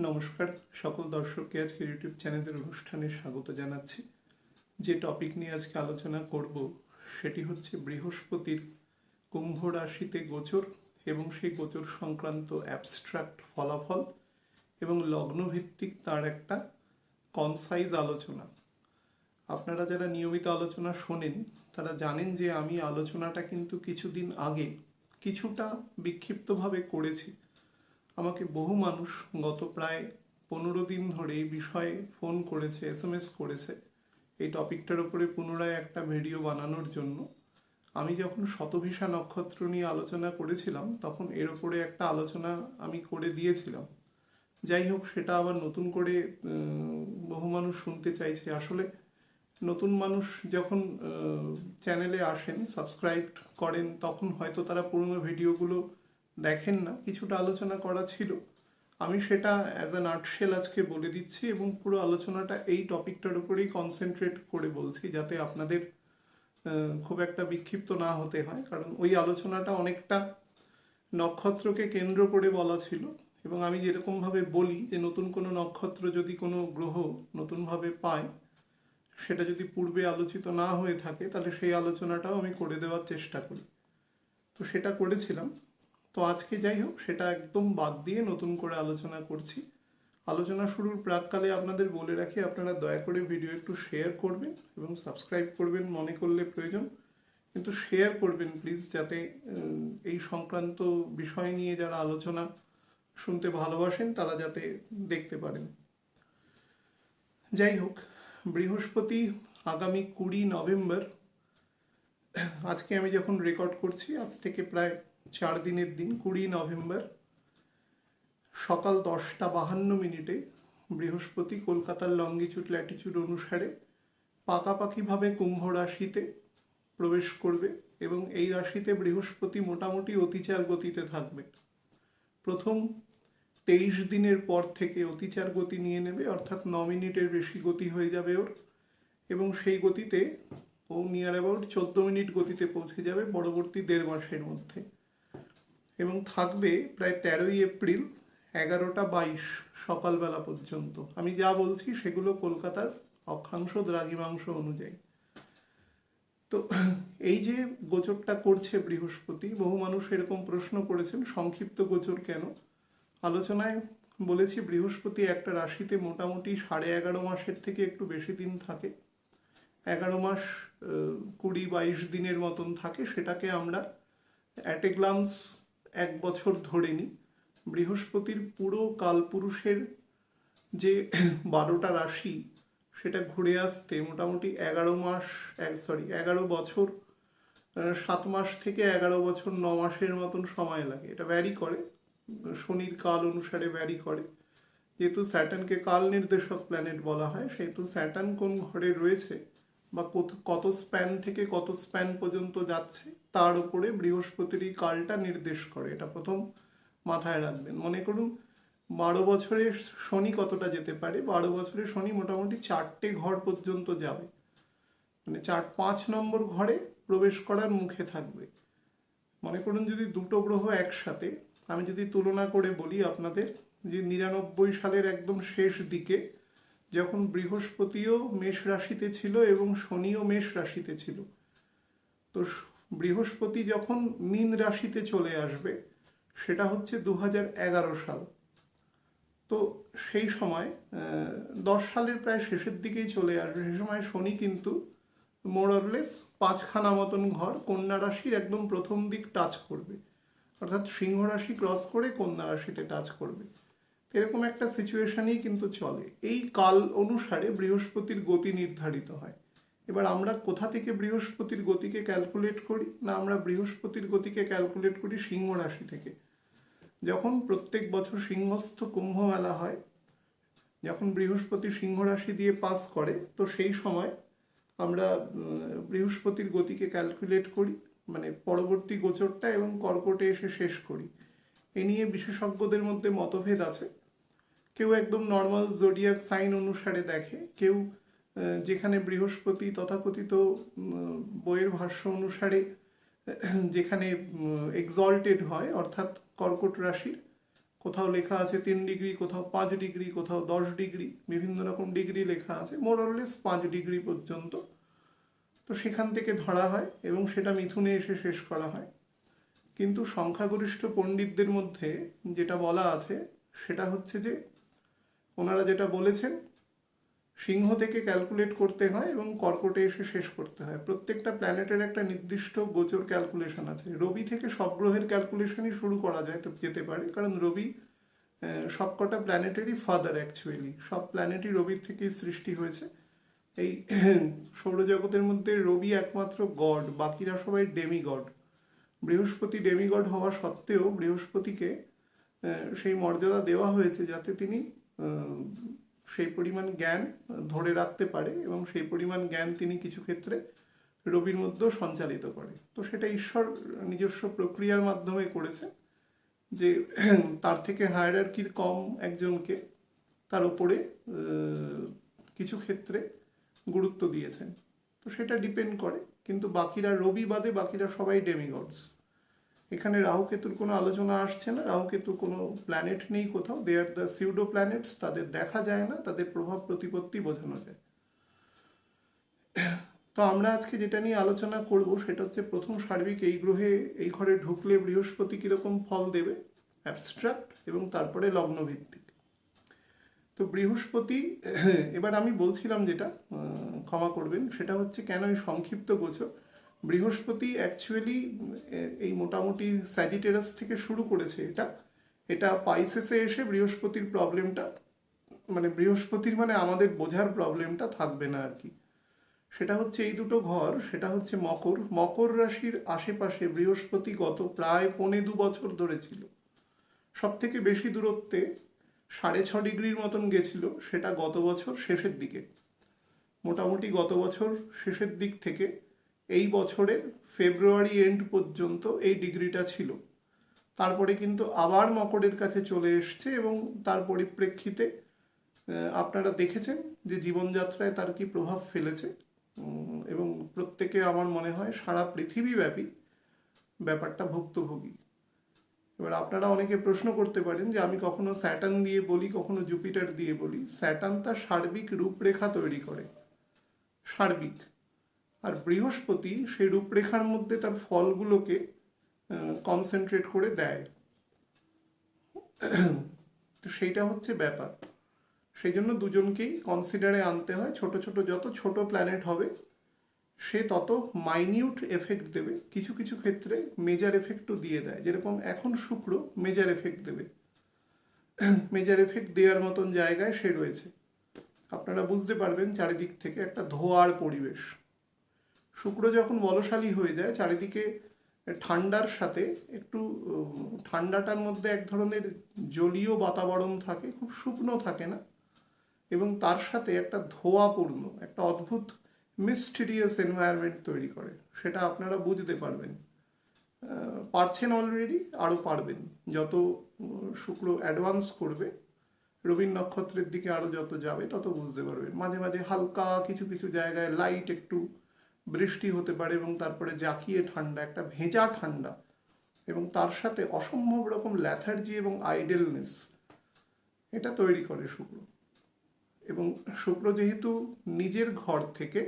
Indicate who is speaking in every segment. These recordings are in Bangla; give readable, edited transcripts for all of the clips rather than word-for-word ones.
Speaker 1: নমস্কার সকল দর্শককে আজকে ইউটিউব চ্যানেলের অনুষ্ঠানে স্বাগত জানাচ্ছি। যে টপিক নিয়ে আজকে আলোচনা করব সেটি হচ্ছে বৃহস্পতির কুম্ভ রাশিতে গোচর এবং সেই গোচর সংক্রান্ত অ্যাবস্ট্রাক্ট ফলাফল এবং লগ্নভিত্তিক তার একটা কনসাইজ আলোচনা। আপনারা যারা নিয়মিত আলোচনা শোনেন তারা জানেন যে আমি আলোচনাটা কিন্তু কিছুদিন আগে কিছুটা বিক্ষিপ্তভাবে করেছি। আমাকে বহু মানুষ গত প্রায় 15 দিন ধরে এই বিষয়ে ফোন করেছে, SMS করেছে এই টপিকটার উপরে পুনরায় একটা ভিডিও বানানোর জন্য। আমি যখন শতভিষা নক্ষত্র নিয়ে আলোচনা করেছিলাম তখন এর উপরে একটা আলোচনা আমি করে দিয়েছিলাম। যাই হোক, সেটা আবার নতুন করে বহু মানুষ শুনতে চাইছে। আসলে নতুন মানুষ যখন চ্যানেলে আসেন, সাবস্ক্রাইব করেন, তখন হয়তো তারা পুরনো ভিডিওগুলো দেখেন না। কিছুটা আলোচনা করা ছিল, আমি সেটা অ্যাজ অ্যান আর্টশেল আজকে বলে দিচ্ছি এবং পুরো আলোচনাটা এই টপিকটার উপরেই কনসেন্ট্রেট করে বলছি, যাতে আপনাদের খুব একটা বিক্ষিপ্ত না হতে হয়। কারণ ওই আলোচনাটা অনেকটা নক্ষত্রকে কেন্দ্র করে বলা ছিল এবং আমি যেরকমভাবে বলি যে নতুন কোনো নক্ষত্র যদি কোনো গ্রহ নতুনভাবে পায়, সেটা যদি পূর্বে আলোচিত না হয়ে থাকে তাহলে সেই আলোচনাটাও আমি করে দেওয়ার চেষ্টা করি। তো সেটা করেছিলাম। তো আজকে যাই হোক, সেটা একদম বাদ দিয়ে নতুন করে আলোচনা করছি। আলোচনা শুরুর প্রাককালে আপনাদের বলে রাখি, আপনারা দয়া করে ভিডিও একটু শেয়ার করবেন এবং সাবস্ক্রাইব করবেন মনে করলে প্রয়োজন, কিন্তু শেয়ার করবেন প্লিজ, যাতে এই সংক্রান্ত বিষয় নিয়ে যারা আলোচনা শুনতে ভালোবাসেন তারা যাতে দেখতে পারেন। যাই হোক, বৃহস্পতি আগামী 20 নভেম্বর, আজকে আমি যখন রেকর্ড করছি আজ থেকে প্রায় 4 দিনের দিন, 20 নভেম্বর সকাল 10:52 বৃহস্পতি কলকাতার লঙ্গিচুড ল্যাটিচুড অনুসারে পাকাপাকিভাবে কুম্ভ রাশিতে প্রবেশ করবে এবং এই রাশিতে বৃহস্পতি মোটামুটি অতিচার গতিতে থাকবে। প্রথম 23 দিনের পর থেকে অতিচার গতি নিয়ে নেবে, অর্থাৎ 9 মিনিটের বেশি গতি হয়ে যাবে ওর, এবং সেই গতিতে ও নিয়ার অ্যাবাউট 14 মিনিট গতিতে পৌঁছে যাবে পরবর্তী 1.5 মাসের মধ্যে, এবং থাকবে প্রায় 13 এপ্রিল 11:22 সকালবেলা পর্যন্ত। আমি যা বলছি সেগুলো কলকাতার অক্ষাংশ দ্রাঘিমাংশ অনুযায়ী। তো এই যে গোচরটা করছে বৃহস্পতি, বহু মানুষ এরকম প্রশ্ন করেছেন সংক্ষিপ্ত গোচর কেন। আলোচনায় বলেছি বৃহস্পতি একটা রাশিতে মোটামুটি 11.5 মাসের থেকে একটু বেশি দিন থাকে, 11 মাস 20-22 দিনের মতন থাকে। সেটাকে আমরা অ্যাট এ গ্লান্স 1 বছর ধরে নিই। বৃহস্পতির পুরো কালপুরুষের যে 12টা রাশি সেটা ঘুরে আসতে মোটামুটি 11 বছর 7 মাস থেকে 11 বছর 9 মাসের মতন সময় লাগে। এটা ভ্যারি করে, শনির কাল অনুসারে ভ্যারি করে। যেহেতু স্যাটার্নকে কাল নির্দেশক প্ল্যানেট বলা হয়, সেহেতু স্যাটার্ন কোন ঘরে রয়েছে বা কত স্প্যান থেকে কত স্প্যান পর্যন্ত যাচ্ছে তার উপরে বৃহস্পতির এই কালটা নির্দেশ করে। এটা প্রথম মাথায় রাখবেন। মনে করুন 12 বছরে শনি কতটা যেতে পারে, 12 বছরে শনি মোটামুটি 4টে ঘর পর্যন্ত যাবে, মানে 4-5 নম্বর ঘরে প্রবেশ করার মুখে থাকবে। মনে করুন যদি দুটো গ্রহ একসাথে, আমি যদি তুলনা করে বলি আপনাদের, যে 99 সালের একদম শেষ দিকে যখন বৃহস্পতিও মেষ রাশিতে ছিল এবং শনিও মেষ রাশিতে ছিল, তো বৃহস্পতি যখন মীন রাশিতে চলে আসবে সেটা হচ্ছে 2011 সাল। তো সেই সময় 10 সালের প্রায় শেষের দিকেই চলে আসবে। সে সময় শনি কিন্তু মোরলেস 5খানা মতন ঘর কন্যা রাশির একদম প্রথম দিক টাচ করবে, অর্থাৎ সিংহ রাশি ক্রস করে কন্যা রাশিতে টাচ করবে। এরকম একটা সিচুয়েশনই কিন্তু চলে। এই কাল অনুসারে বৃহস্পতির গতি নির্ধারিত হয়। এবার আমরা কোথা থেকে বৃহস্পতির গতিকে ক্যালকুলেট করি না, আমরা বৃহস্পতির গতিকে ক্যালকুলেট করি সিংহ রাশি থেকে। যখন প্রত্যেক বছর সিংহস্থ কুম্ভ মেলা হয়, যখন বৃহস্পতি সিংহ রাশি দিয়ে পাস করে, তো সেই সময় আমরা বৃহস্পতির গতিকে ক্যালকুলেট করি, মানে পরবর্তী গোচরটা, এবং কর্কটে এসে শেষ করি। এ নিয়ে বিশেষজ্ঞদের মধ্যে মতভেদ আছে। কেউ একদম নর্মাল জোডিয়াক সাইন অনুসারে দেখে, কেউ যেখানে বৃহস্পতি তথাকথিত বইয়ের ভাষ্য অনুসারে যেখানে এক্সল্টেড হয়, অর্থাৎ কর্কট রাশির, কোথাও লেখা আছে 3 ডিগ্রি, কোথাও 5 ডিগ্রি, কোথাও 10 ডিগ্রি, বিভিন্ন রকম ডিগ্রি লেখা আছে, মোরলেস 5 ডিগ্রি পর্যন্ত। তো সেখান থেকে ধরা হয় এবং সেটা মিথুনে এসে শেষ করা হয়। কিন্তু সংখ্যাগরিষ্ঠ পণ্ডিতদের মধ্যে যেটা বলা আছে সেটা হচ্ছে যে ওনারা যেটা বলেছেন, সিংহ থেকে ক্যালকুলেট করতে হয় এবং কর্কটে এসে শেষ করতে হয়। প্রত্যেকটা প্ল্যানেটের একটা নির্দিষ্ট গোচর ক্যালকুলেশন আছে। রবি থেকে সব গ্রহের ক্যালকুলেশনই শুরু করা যায়, তো যেতে পারে, কারণ রবি সবকটা প্ল্যানেটেরই ফাদার। অ্যাকচুয়ালি সব প্ল্যানেটই রবির থেকেই সৃষ্টি হয়েছে। এই সৌরজগতের মধ্যে রবি একমাত্র গড, বাকিরা সবাই ডেমিগড। বৃহস্পতি ডেমিগড হওয়া সত্ত্বেও বৃহস্পতিকে সেই মর্যাদা দেওয়া হয়েছে যাতে তিনি সেই পরিমাণ জ্ঞান ধরে রাখতে পারে এবং সেই পরিমাণ জ্ঞান তিনি কিছু ক্ষেত্রে রবির মধ্যেও সঞ্চালিত করে। তো সেটা ঈশ্বর নিজস্ব প্রক্রিয়ার মাধ্যমে করেছে যে তার থেকে হায়ারার্কির কম একজনকে তার উপরে কিছু ক্ষেত্রে গুরুত্ব দিয়েছেন। তো সেটা ডিপেন্ড করে, কিন্তু বাকিরা, রবি বাদে বাকিরা সবাই ডেমিগডস। এখানে রাহুকেতুর কোনো আলোচনা আসছে না, রাহুকেতু কোনো প্ল্যানেট নেই কোথাও, দে আর দ্য সিউডো প্ল্যানেটস, তাদের দেখা যায় না, তাদের প্রভাব প্রতিপত্তি বোঝানো যায়। তো আমরা আজকে যেটা নিয়ে আলোচনা করব সেটা হচ্ছে প্রথম সার্বিক এই গ্রহে, এই ঘরে ঢুকলে বৃহস্পতি কীরকম ফল দেবে, অ্যাবস্ট্রাক্ট, এবং তারপরে লগ্নভিত্তিক। তো বৃহস্পতি, এবার আমি বলছিলাম যেটা, ক্ষমা করবেন, সেটা হচ্ছে কেন এই সংক্ষিপ্ত গোচর। বৃহস্পতি অ্যাকচুয়ালি এই মোটামুটি স্যাজিটেরাস থেকে শুরু করেছে, এটা পাইসেসে এসে বৃহস্পতির প্রবলেমটা, মানে বৃহস্পতির মানে আমাদের বোঝার প্রবলেমটা থাকবে না আর কি। সেটা হচ্ছে এই দুটো ঘর, সেটা হচ্ছে মকর রাশির আশেপাশে বৃহস্পতি গত প্রায় 2.25 বছর ধরে ছিল। সব থেকে বেশি দূরত্বে 6.5 ডিগ্রির মতন গেছিল, সেটা গত বছর শেষের দিকে। মোটামুটি গত বছর শেষের দিক থেকে এই বছরের ফেব্রুয়ারি এন্ড পর্যন্ত এই ডিগ্রিটা ছিল। তারপরে কিন্তু আবার মকরের কাছে চলে এসছে এবং তার পরিপ্রেক্ষিতে আপনারা দেখেছেন যে জীবনযাত্রায় তার কি প্রভাব ফেলেছে, এবং প্রত্যেকে আমার মনে হয় সারা পৃথিবীব্যাপী ব্যাপারটা ভুক্তভোগী। এবার আপনারা অনেকে প্রশ্ন করতে পারেন যে আমি কখনো স্যাটার্ন দিয়ে বলি, কখনো জুপিটার দিয়ে বলি। স্যাটার্ন তার সার্বিক রূপরেখা তৈরি করে, সার্বিক, আর বৃহস্পতি সেই রূপরেখার মধ্যে তার ফলগুলোকে কনসেন্ট্রেট করে দেয়। তো সেইটা হচ্ছে ব্যাপার। সেই জন্য দুজনকেই কনসিডারে আনতে হয়। ছোট ছোট, যত ছোট প্ল্যানেট হবে সে তত মাইনিউট এফেক্ট দেবে, কিছু কিছু ক্ষেত্রে মেজার এফেক্টও দিয়ে দেয়। যেরকম এখন শুক্র মেজার এফেক্ট দেবে, মেজার এফেক্ট দেওয়ার মতন জায়গায় সে রয়েছে। আপনারা বুঝতে পারবেন চারিদিক থেকে একটা ধোঁয়ার পরিবেশ। শুক্র যখন বলশালী হয়ে যায়, চারিদিকে ঠান্ডার সাথে একটু, ঠান্ডাটার মধ্যে এক ধরনের জলীয় বাতাবরণ থাকে, খুব শুকনো থাকে না, এবং তার সাথে একটা ধোঁয়াপূর্ণ, একটা অদ্ভুত মিস্টিরিয়াস এনভায়রনমেন্ট তৈরি করে। সেটা আপনারা বুঝতে পারবেন, পারছেন অলরেডি, আরও পারবেন। যত শুক্র অ্যাডভান্স করবে, রবীন্দ্র নক্ষত্রের দিকে আরও যত যাবে তত বুঝতে পারবেন। মাঝে মাঝে হালকা কিছু কিছু জায়গায় লাইট একটু বৃষ্টি হতে পারে এবং তারপরে জাকিয়ে ঠান্ডা, একটা ভেজা ঠান্ডা, এবং তার সাথে অসম্ভব রকম ল্যাথার্জি এবং আইডেলনেস, এটা তৈরি করে শুক্র। এবং শুক্র যেহেতু নিজের ঘর থেকে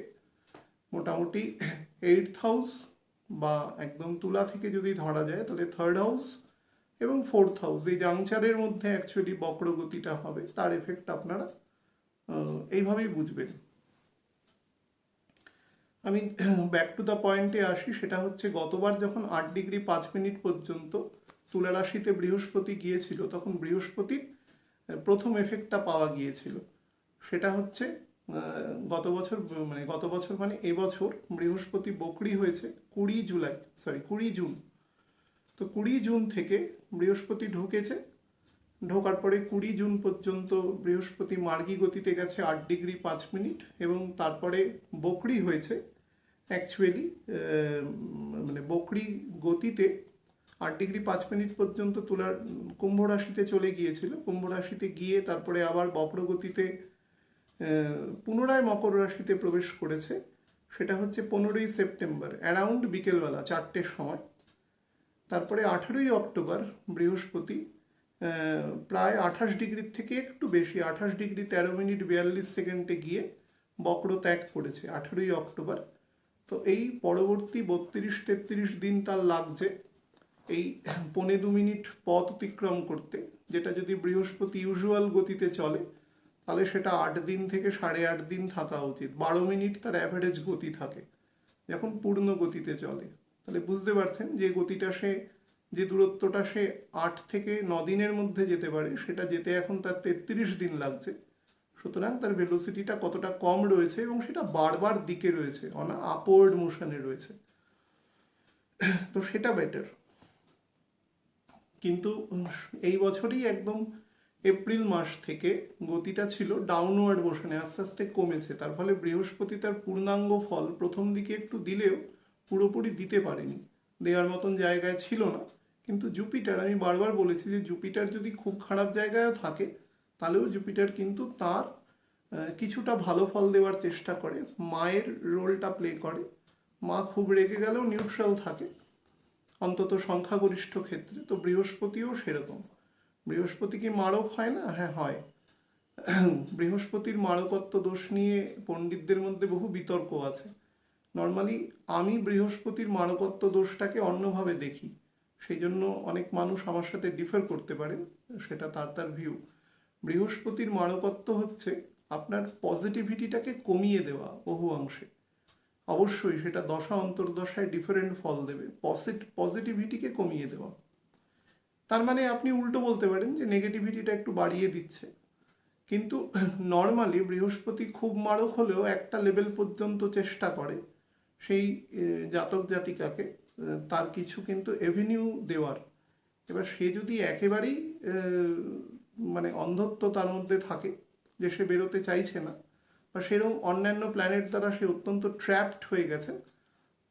Speaker 1: মোটামুটি 8th হাউস বা একদম তুলা থেকে যদি ধরা যায় তাহলে 3rd হাউস এবং 4th হাউস, এই জাংচারের মধ্যে অ্যাকচুয়ালি বক্রগতিটা হবে, তার এফেক্ট আপনারা এইভাবেই বুঝবেন। আমি ব্যাক টু দ্য পয়েন্টে আসি। সেটা হচ্ছে গতবার যখন 8 ডিগ্রি 5 মিনিট পর্যন্ত তুলা রাশিতে বৃহস্পতি গিয়েছিল, তখন বৃহস্পতির প্রথম এফেক্টটা পাওয়া গিয়েছিল। সেটা হচ্ছে গত বছর মানে এবছর বৃহস্পতি বকরি হয়েছে 20 জুন। তো 20 জুন থেকে বৃহস্পতি ঢুকেছে, ঢোকার পরে 20 জুন পর্যন্ত বৃহস্পতি মার্গী গতিতে গেছে 8 ডিগ্রি 5 মিনিট, এবং তারপরে বকরি হয়েছে। অ্যাকচুয়ালি মানে বকরি গতিতে 8 ডিগ্রি 5 মিনিট পর্যন্ত তুলার কুম্ভ রাশিতে চলে গিয়েছিল। কুম্ভ রাশিতে গিয়ে তারপরে আবার বক্রগতিতে পুনরায় মকর রাশিতে প্রবেশ করেছে। সেটা হচ্ছে 15ই সেপ্টেম্বর অ্যারাউন্ড বিকেলবেলা 4টের সময়। তারপরে 18ই অক্টোবর বৃহস্পতি প্রায় 28 ডিগ্রির থেকে একটু বেশি, 28 ডিগ্রি 13 মিনিট 42 সেকেন্ডে গিয়ে বক্র ত্যাগ করেছে 18ই অক্টোবর। তো এই পরবর্তী 32-33 দিন তার লাগছে এই 1.25 মিনিট পথ অতিক্রম করতে, যেটা যদি বৃহস্পতি ইউজুয়াল গতিতে চলে তাহলে সেটা 8 দিন থেকে 8.5 দিন থাকা উচিত। 12 মিনিট তার অ্যাভারেজ গতি থাকে যখন পূর্ণ গতিতে চলে। তাহলে বুঝতে পারছেন যে গতিটা সে, যে দূরত্বটা সে 8 থেকে 9 দিনের মধ্যে যেতে পারে, সেটা যেতে এখন তার 33 দিন লাগছে। সুতরাং তার ভেলোসিটিটা কতটা কম রয়েছে এবং সেটা বারবার দিকে রয়েছে, আপওয়ার্ড মোশনে রয়েছে, তো সেটা বেটার। কিন্তু এই বছরই একদম এপ্রিল মাস থেকে গতিটা ছিল ডাউনওয়ার্ড মোশনে, আস্তে আস্তে কমেছে। তার ফলে বৃহস্পতি তার পূর্ণাঙ্গ ফল প্রথম দিকে একটু দিলেও পুরোপুরি দিতে পারেনি, দেওয়ার মতন জায়গায় ছিল না। কিন্তু জুপিটার, আমি বারবার বলেছি যে জুপিটার যদি খুব খারাপ জায়গায়ও থাকে তাহলেও জুপিটার কিন্তু তার কিছুটা ভালো ফল দেওয়ার চেষ্টা করে, মায়ের রোলটা প্লে করে। মা খুব রেগে গেলেও নিউট্রাল থাকে, অন্তত সংখ্যাগরিষ্ঠ ক্ষেত্রে। তো বৃহস্পতিও সেরকম। বৃহস্পতি কি মারক হয় না? হ্যাঁ হয়। বৃহস্পতির মারকত্ব দোষ নিয়ে পণ্ডিতদের মধ্যে বহু বিতর্ক আছে। নর্মালি আমি বৃহস্পতির মারকত্ব দোষটাকে অন্যভাবে দেখি, সেই জন্য অনেক মানুষ আমার সাথে ডিফার করতে পারেন, সেটা তার তার ভিউ। বৃহস্পতির মারকত্ব হচ্ছে আপনার পজিটিভিটিটাকে কমিয়ে দেওয়া বহু অংশে। অবশ্যই সেটা দশা অন্তর্দশায় ডিফারেন্ট ফল দেবে, পজিটিভিটিকে কমিয়ে দেওয়া। তার মানে আপনি উল্টো বলতে পারেন যে নেগেটিভিটিটা একটু বাড়িয়ে দিচ্ছে। কিন্তু নর্মালি বৃহস্পতি খুব মারক হলেও একটা লেভেল পর্যন্ত চেষ্টা করে সেই জাতক জাতিকাকে তার কিছু কিন্তু এভিনিউ দেওয়ার। এবার সে যদি একেবারেই মানে অন্ধত্ব তার মধ্যে থাকে যে সে বেরোতে চাইছে না, বা সেরকম অন্যান্য প্ল্যানেট দ্বারা সে অত্যন্ত ট্র্যাপড হয়ে গেছে,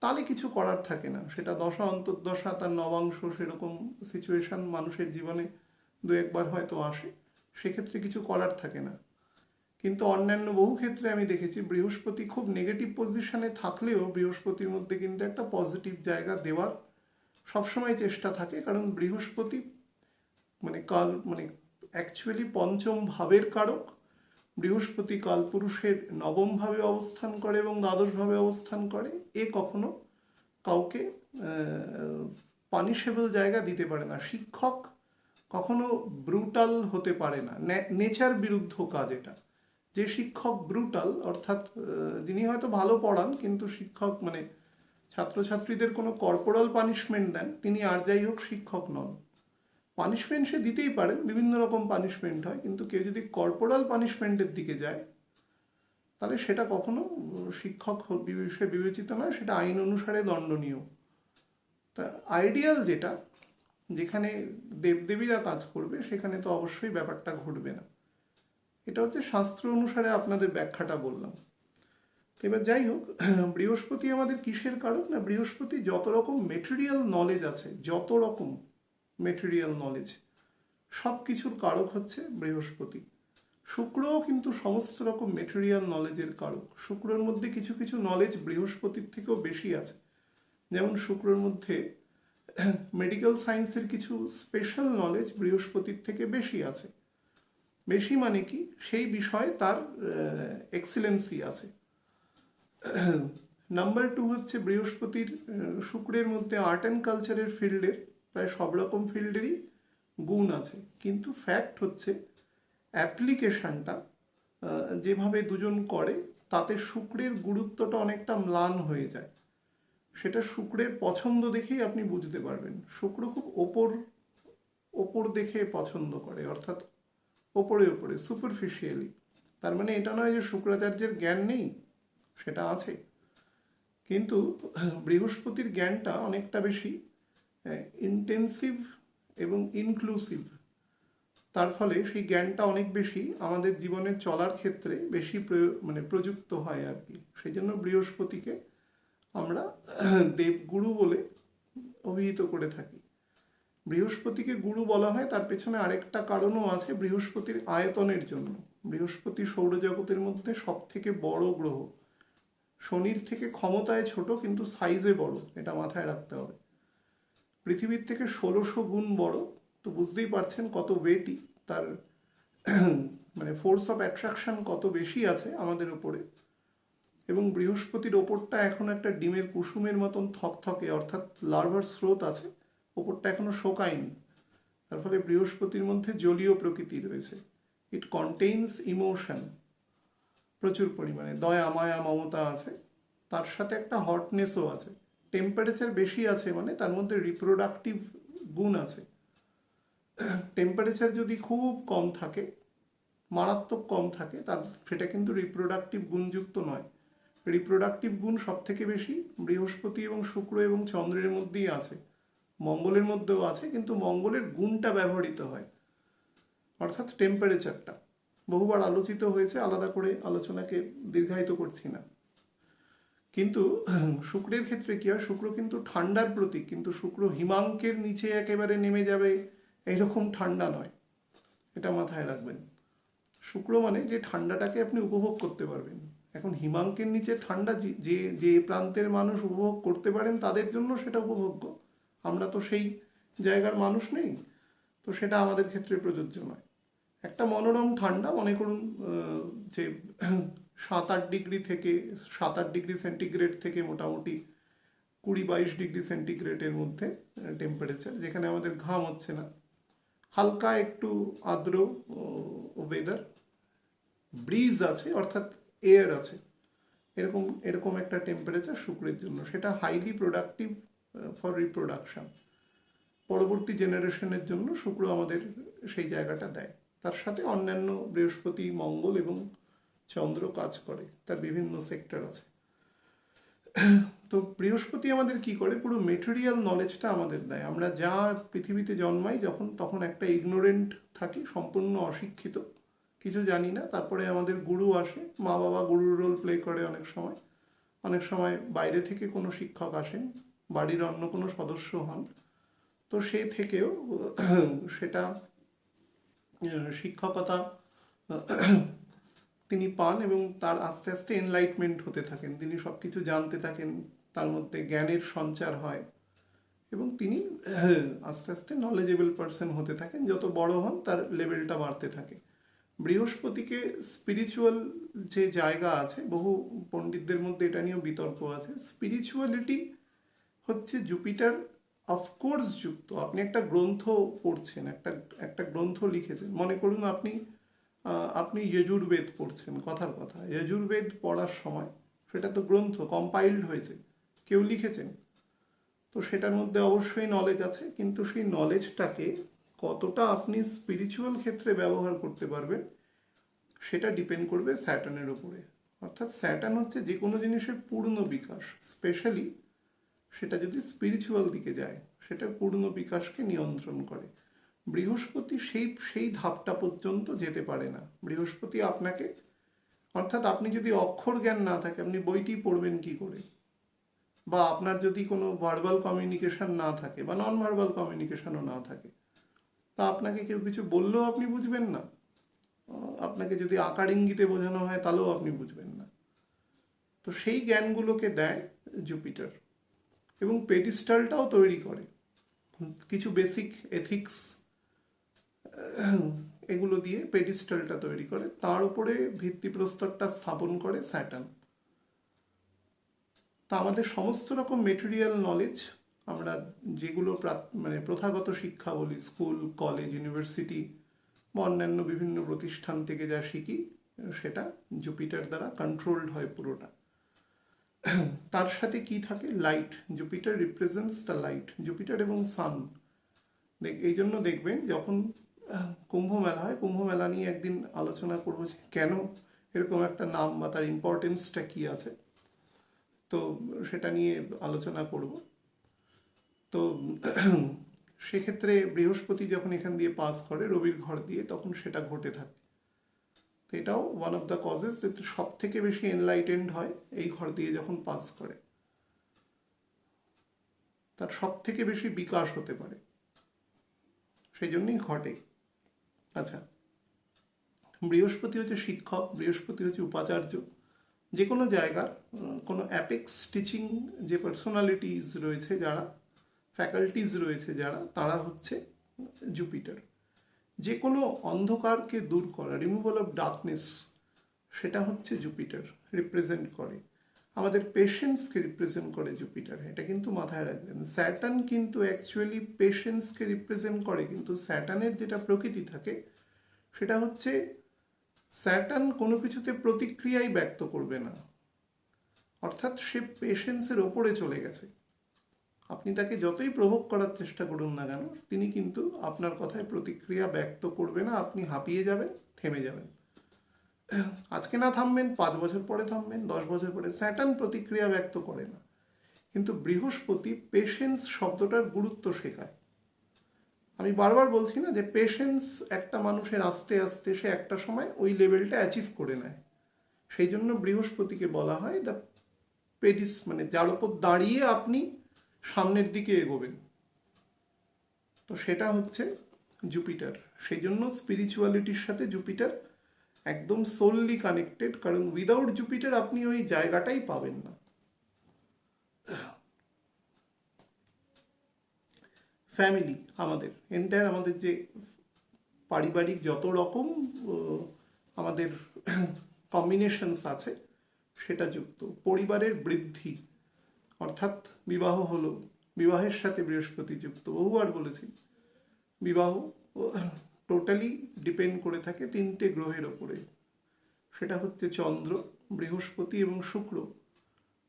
Speaker 1: তাহলে কিছু করার থাকে না। সেটা দশা অন্তর্দশা, তার নবাংশ, সেরকম সিচুয়েশন মানুষের জীবনে দু একবার হয়তো আসে, সেক্ষেত্রে কিছু করার থাকে না। কিন্তু অন্যান্য বহু ক্ষেত্রে আমি দেখেছি বৃহস্পতি খুব নেগেটিভ পজিশনে থাকলেও বৃহস্পতির মধ্যে কিন্তু একটা পজিটিভ জায়গা দেওয়ার সবসময় চেষ্টা থাকে। কারণ বৃহস্পতি মানে অ্যাকচুয়ালি পঞ্চম ভাবের কারক। বৃহস্পতি কালপুরুষের নবম ভাবে অবস্থান করে এবং দ্বাদশ ভাবে অবস্থান করে। এ কখনো কাউকে পানিশেবল জায়গা দিতে পারে না। শিক্ষক কখনো ব্রুটাল হতে পারে না, নেচার বিরুদ্ধ কাজ এটা। যে শিক্ষক ব্রুটাল, অর্থাৎ যিনি হয়তো ভালো পড়ান কিন্তু শিক্ষক মানে ছাত্রছাত্রীদের কোনো কর্পোরাল পানিশমেন্ট দেন, তিনি আর যাই হোক শিক্ষক নন। পানিশমেন্ট সে দিতেই পারেন, বিভিন্ন রকম পানিশমেন্ট হয়, কিন্তু কেউ যদি কর্পোরাল পানিশমেন্টের দিকে যায় তাহলে সেটা কখনো শিক্ষক সে বিবেচিত নয়, সেটা আইন অনুসারে দণ্ডনীয়। তা আইডিয়াল যেটা, যেখানে দেবদেবীরা কাজ করবে সেখানে তো অবশ্যই ব্যাপারটা ঘটবে না। এটা হচ্ছে শাস্ত্র অনুসারে আপনাদের ব্যাখ্যাটা বললাম। এবার যাই হোক, বৃহস্পতি আমাদের কিসের কারক না, বৃহস্পতি যত রকম মেটেরিয়াল নলেজ আছে, যত রকম মেটেরিয়াল নলেজ, সব কিছুর কারক হচ্ছে বৃহস্পতি। শুক্রও কিন্তু সমস্ত রকম মেটেরিয়াল নলেজের কারক। শুক্রের মধ্যে কিছু কিছু নলেজ বৃহস্পতির থেকেও বেশি আছে। যেমন শুক্রের মধ্যে মেডিকেল সায়েন্সের কিছু স্পেশাল নলেজ বৃহস্পতির থেকে বেশি আছে। বেশি মানে কি, সেই বিষয়ে তার এক্সিলেন্সি আছে। নাম্বার 2 হচ্ছে বৃহস্পতির, শুক্রের মধ্যে আর্ট অ্যান্ড কালচারের ফিল্ডের প্রায় সব রকম ফিল্ডেরই গুণ আছে। কিন্তু ফ্যাক্ট হচ্ছে অ্যাপ্লিকেশানটা যেভাবে দুজন করে তাতে শুক্রের গুরুত্বটা অনেকটা ম্লান হয়ে যায়। সেটা শুক্রের পছন্দ দেখেই আপনি বুঝতে পারবেন। শুক্র খুব ওপর দেখে পছন্দ করে, অর্থাৎ ওপরে সুপারফিশিয়ালি। তার মানে এটা নয় যে শুক্রাচার্যের জ্ঞান নেই, সেটা আছে, কিন্তু বৃহস্পতির জ্ঞানটা অনেকটা বেশি ইন্টেন্সিভ এবং ইনক্লুসিভ। তার ফলে সেই জ্ঞানটা অনেক বেশি আমাদের জীবনে চলার ক্ষেত্রে বেশি প্রযুক্ত হয় আর কি। সেই জন্য বৃহস্পতিকে আমরা দেবগুরু বলে অভিহিত করে থাকি। বৃহস্পতিকে গুরু বলা হয়, তার পেছনে আরেকটা কারণও আছে, বৃহস্পতির আয়তনের জন্য। বৃহস্পতি সৌরজগতের মধ্যে সব থেকে বড় গ্রহ। শনির থেকে ক্ষমতায় ছোট কিন্তু সাইজে বড়, এটা মাথায় রাখতে হবে। পৃথিবীর থেকে 1600 গুণ বড়, তো বুঝতেই পারছেন কত ওয়েটি তার, মানে ফোর্স অফ অ্যাট্রাকশন কত বেশি আছে আমাদের উপরে। এবং বৃহস্পতির ওপরটা এখন একটা ডিমের কুসুমের মতন থকথকে, অর্থাৎ লার্ভার স্রোত আছে, ওপরটা এখনো শোকায়নি। তার ফলে বৃহস্পতির মধ্যে জলীয় প্রকৃতি রয়েছে। ইট কন্টেইনস ইমোশন প্রচুর পরিমাণে, দয়া মায়া মমতা আছে, তার সাথে একটা হটনেসও আছে। টেম্পারেচার বেশি আছে মানে তার মধ্যে রিপ্রোডাক্টিভ গুণ আছে। টেম্পারেচার যদি খুব কম থাকে, মারাত্মক কম থাকে, তার সেটা কিন্তু রিপ্রোডাক্টিভ গুণযুক্ত নয়। রিপ্রোডাক্টিভ গুণ সব থেকে বেশি বৃহস্পতি এবং শুক্র এবং চন্দ্রের মধ্যেই আছে, মঙ্গলের মধ্যেও আছে, কিন্তু মঙ্গলের গুণটা ব্যবহৃত হয়, অর্থাৎ টেম্পারেচারটা বহুবার আলোচিত হয়েছে, আলাদা করে আলোচনাকে দীর্ঘায়িত করছি না। কিন্তু শুক্রের ক্ষেত্রে কী হয়, শুক্র কিন্তু ঠান্ডার প্রতীক, কিন্তু শুক্র হিমাঙ্কের নিচে একেবারে নেমে যাবে এইরকম ঠান্ডা নয়, এটা মাথায় রাখবেন। শুক্র মানে যে ঠান্ডাটাকে আপনি উপভোগ করতে পারবেন। এখন হিমাঙ্কের নিচে ঠান্ডা যে যে প্রান্তের মানুষ উপভোগ করতে পারেন তাদের জন্য সেটা উপভোগ্য, আমরা তো সেই জায়গার মানুষ নেই, তো সেটা আমাদের ক্ষেত্রে প্রযোজ্য নয়। একটা মনোরম ঠান্ডা মনে করুন যে 7-8 ডিগ্রি থেকে 7-8 ডিগ্রি সেন্টিগ্রেড থেকে মোটামুটি 20-22 ডিগ্রি সেন্টিগ্রেডের মধ্যে টেম্পারেচার, যেখানে আমাদের ঘাম হচ্ছে না, হালকা একটু আর্দ্র ওয়েদার, ব্রিজ আছে অর্থাৎ এয়ার আছে, এরকম এরকম একটা টেম্পারেচার শুক্রের জন্য, সেটা হাইলি প্রোডাক্টিভ ফর রিপ্রোডাকশন। পরবর্তী জেনারেশনের জন্য শুক্র আমাদের সেই জায়গাটা দেয়। তার সাথে অন্যান্য বৃহস্পতি মঙ্গল এবং চন্দ্র কাজ করে, তার বিভিন্ন সেক্টর আছে। তো বৃহস্পতি আমাদের কি করে, পুরো মেটেরিয়াল নলেজটা আমাদের দেয়। আমরা যা পৃথিবীতে জন্মাই যখন, তখন একটা ইগনোরেন্ট থাকি, সম্পূর্ণ অশিক্ষিত, কিছু জানি না। তারপরে আমাদের গুরু আসে, মা বাবা গুরুর রোল প্লে করে অনেক সময়, অনেক সময় বাইরে থেকে কোনো শিক্ষক আসেন, বাড়ির অন্য কোনো সদস্য হন, তো সে থেকেও সেটা শিক্ষকতা তিনি পান এবং তার আস্তে আস্তে এনলাইটমেন্ট হতে থাকেন, তিনি সব কিছু জানতে থাকেন, তার মধ্যে জ্ঞানের সঞ্চার হয় এবং তিনি আস্তে আস্তে নলেজেবল পারসন হতে থাকেন। যত বড় হন তার লেভেলটা বাড়তে থাকে। বৃহস্পতিকে স্পিরিচুয়াল যে জায়গা আছে, বহু পণ্ডিতদের মধ্যে এটা নিয়েও বিতর্ক আছে, স্পিরিচুয়ালিটি হচ্ছে জুপিটার অফকোর্স যুক্ত। আপনি একটা গ্রন্থ পড়ছেন, একটা গ্রন্থ লিখেছেন, মনে করুন আপনি যজুর্বেদ পড়ছেন, কথার কথা যজুর্বেদ পড়ার সময় সেটা তো গ্রন্থ, কম্পাইল্ড হয়েছে, কেউ লিখেছেন, তো সেটার মধ্যে অবশ্যই নলেজ আছে, কিন্তু সেই নলেজটাকে কতটা আপনি স্পিরিচুয়াল ক্ষেত্রে ব্যবহার করতে পারবেন সেটা ডিপেন্ড করবে স্যাটার্নের উপরে। অর্থাৎ স্যাটার্ন হচ্ছে যে কোনো জিনিসের পূর্ণ বিকাশ, স্পেশালি সেটা যদি স্পিরিচুয়াল দিকে যায়, সেটা পূর্ণ বিকাশকে নিয়ন্ত্রণ করে। বৃহস্পতি সেই ধাপটা পর্যন্ত যেতে পারে না। বৃহস্পতি আপনাকে, অর্থাৎ আপনি যদি অক্ষর জ্ঞান না থাকে, আপনি বইটি পড়বেন কি করে, বা আপনার যদি কোনো ভার্বাল কমিউনিকেশন না থাকে বা নন ভার্বাল কমিউনিকেশনও না থাকে, তা আপনাকে কেউ কিছু বললেও আপনি বুঝবেন না, আপনাকে যদি আকার ইঙ্গিতে বোঝানো হয় তাহলেও আপনি বুঝবেন না। তো সেই জ্ঞানগুলোকে দেয় জুপিটার এবং পেডিস্টালটাও তৈরি করে, কিছু বেসিক এথিক্স এগুলো দিয়ে পেডিস্টালটা তৈরি করে, তার উপরে ভিত্তিপ্রস্তরটা স্থাপন করে স্যাটার্ন। তা আমাদের সমস্ত রকম মেটেরিয়াল নলেজ, আমরা যেগুলো মানে প্রথাগত শিক্ষা বলি, স্কুল কলেজ ইউনিভার্সিটি বা অন্যান্য বিভিন্ন প্রতিষ্ঠান থেকে যা শিখি, সেটা জুপিটার দ্বারা কন্ট্রোলড হয় পুরোটা। তার সাথে কি থাকে, light, Jupiter represents the light, Jupiter এবং সান। এই জন্য দেখবেন যখন কুম্ভ মেলা হয়, কুম্ভ মেলা নিয়ে একদিন আলোচনা করবো যে কেন এরকম একটা নাম বা তার ইম্পর্টেন্সটা কী আছে, তো সেটা নিয়ে আলোচনা করব। তো সেক্ষেত্রে বৃহস্পতি যখন এখান দিয়ে পাস করে রবির ঘর দিয়ে, তখন সেটা ঘটে থাকে। তো এটাও ওয়ান অফ দ্য কজেস, যে সব থেকে বেশি এনলাইটেন্ড হয় এই ঘর দিয়ে যখন পাস করে, তার সব থেকে বেশি বিকাশ হতে পারে, সেই জন্যই ঘটে। আচ্ছা, বৃহস্পতি হচ্ছে শিক্ষক, বৃহস্পতি হচ্ছে উপাচার্য। যে কোনো জায়গার কোনো অ্যাপেক্স টিচিং যে পার্সোনালিটিস রয়েছে, যারা ফ্যাকাল্টিজ রয়েছে যারা, তারা হচ্ছে জুপিটার। যে কোনো অন্ধকারকে দূর করা, রিমুভাল অফ ডার্কনেস, সেটা হচ্ছে জুপিটার রিপ্রেজেন্ট করে। আমাদের পেশেন্সকে রিপ্রেজেন্ট করে জুপিটার, এটা কিন্তু মাথায় রাখবেন। স্যাটার্ন কিন্তু অ্যাকচুয়ালি পেশেন্সকে রিপ্রেজেন্ট করে, কিন্তু স্যাটার্নের যেটা প্রকৃতি থাকে সেটা হচ্ছে স্যাটার্ন কোনো কিছুতে প্রতিক্রিয়াই ব্যক্ত করবে না, অর্থাৎ সে পেশেন্সের ওপরে চলে গেছে। আপনি তাকে যতই প্রভোগ করার চেষ্টা করুন না কেন, তিনি কিন্তু আপনার কথায় প্রতিক্রিয়া ব্যক্ত করবে না। আপনি হাঁপিয়ে যাবেন, থেমে যাবেন। আজকে না থামবেন, 5 বছর পরে থামবেন, 10 বছর পরে। স্যাটার্ন প্রতিক্রিয়া ব্যক্ত করে না, কিন্তু বৃহস্পতি পেশেন্স শব্দটার গুরুত্ব শেখায়। আমি বারবার বলছি না যে পেশেন্স একটা মানুষের আস্তে আস্তে সে একটা সময় ওই লেভেলটা অ্যাচিভ করে নেয়। সেই জন্য বৃহস্পতিকে বলা হয় দ্য পেডিস, মানে যার ওপর দাঁড়িয়ে আপনি সামনের দিকে এগোবেন। তো সেটা হচ্ছে জুপিটার। সেই জন্য স্পিরিচুয়ালিটির সাথে জুপিটার একদম সোললি কানেক্টেড, কারণ উইদাউট জুপিটার আপনি ওই জায়গাটাই পাবেন না। ফ্যামিলি, আমাদের এন্টায়ার, আমাদের যে পারিবারিক যত রকম আমাদের কম্বিনেশনস আছে সেটা যুক্ত। পরিবারের বৃদ্ধি, অর্থাৎ বিবাহ হলো, বিবাহের সাথে বৃহস্পতি যুক্ত। বহুবার বলেছি, বিবাহ টোটালি ডিপেন্ড করে থাকে 3টে গ্রহের ওপরে। সেটা হচ্ছে চন্দ্র, বৃহস্পতি এবং শুক্র।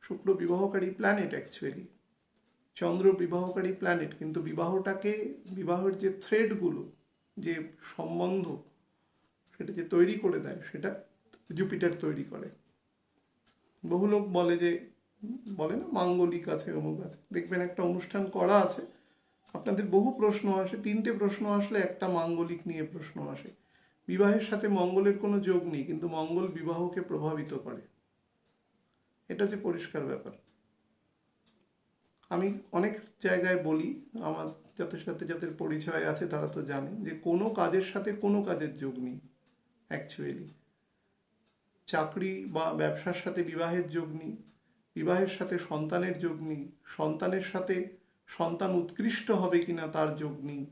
Speaker 1: শুক্র বিবাহকারী প্ল্যানেট অ্যাকচুয়ালি, চন্দ্র বিবাহকারী প্ল্যানেট, কিন্তু বিবাহটাকে, বিবাহের যে থ্রেডগুলো, যে সম্বন্ধ সেটা যে তৈরি করে দেয়, সেটা জুপিটার তৈরি করে। বহু লোক বলে যে, বলে না মাঙ্গলিক আছে, অমুক আছে। দেখবেন একটা অনুষ্ঠান করা আছে, আপনাদের বহু প্রশ্ন আসে, 3টে প্রশ্ন আসলে একটা মাঙ্গলিক নিয়ে প্রশ্ন আসে। বিবাহের সাথে মঙ্গলের কোনো যোগ নেই, কিন্তু মঙ্গল বিবাহকে প্রভাবিত করে। এটা হচ্ছে পরিষ্কার ব্যাপার। আমি অনেক জায়গায় বলি, আমার যাদের সাথে যাদের পরিচয় আছে তারা তো জানে যে কোনো কাজের সাথে কোনো কাজের যোগ নেই অ্যাকচুয়ালি। চাকরি বা ব্যবসার সাথে বিবাহের যোগ নেই, বিবাহের সাথে সন্তানের যোগ নেই, সন্তানের সাথে সন্তান উৎকৃষ্ট হবে কিনা তার যোগ নেই,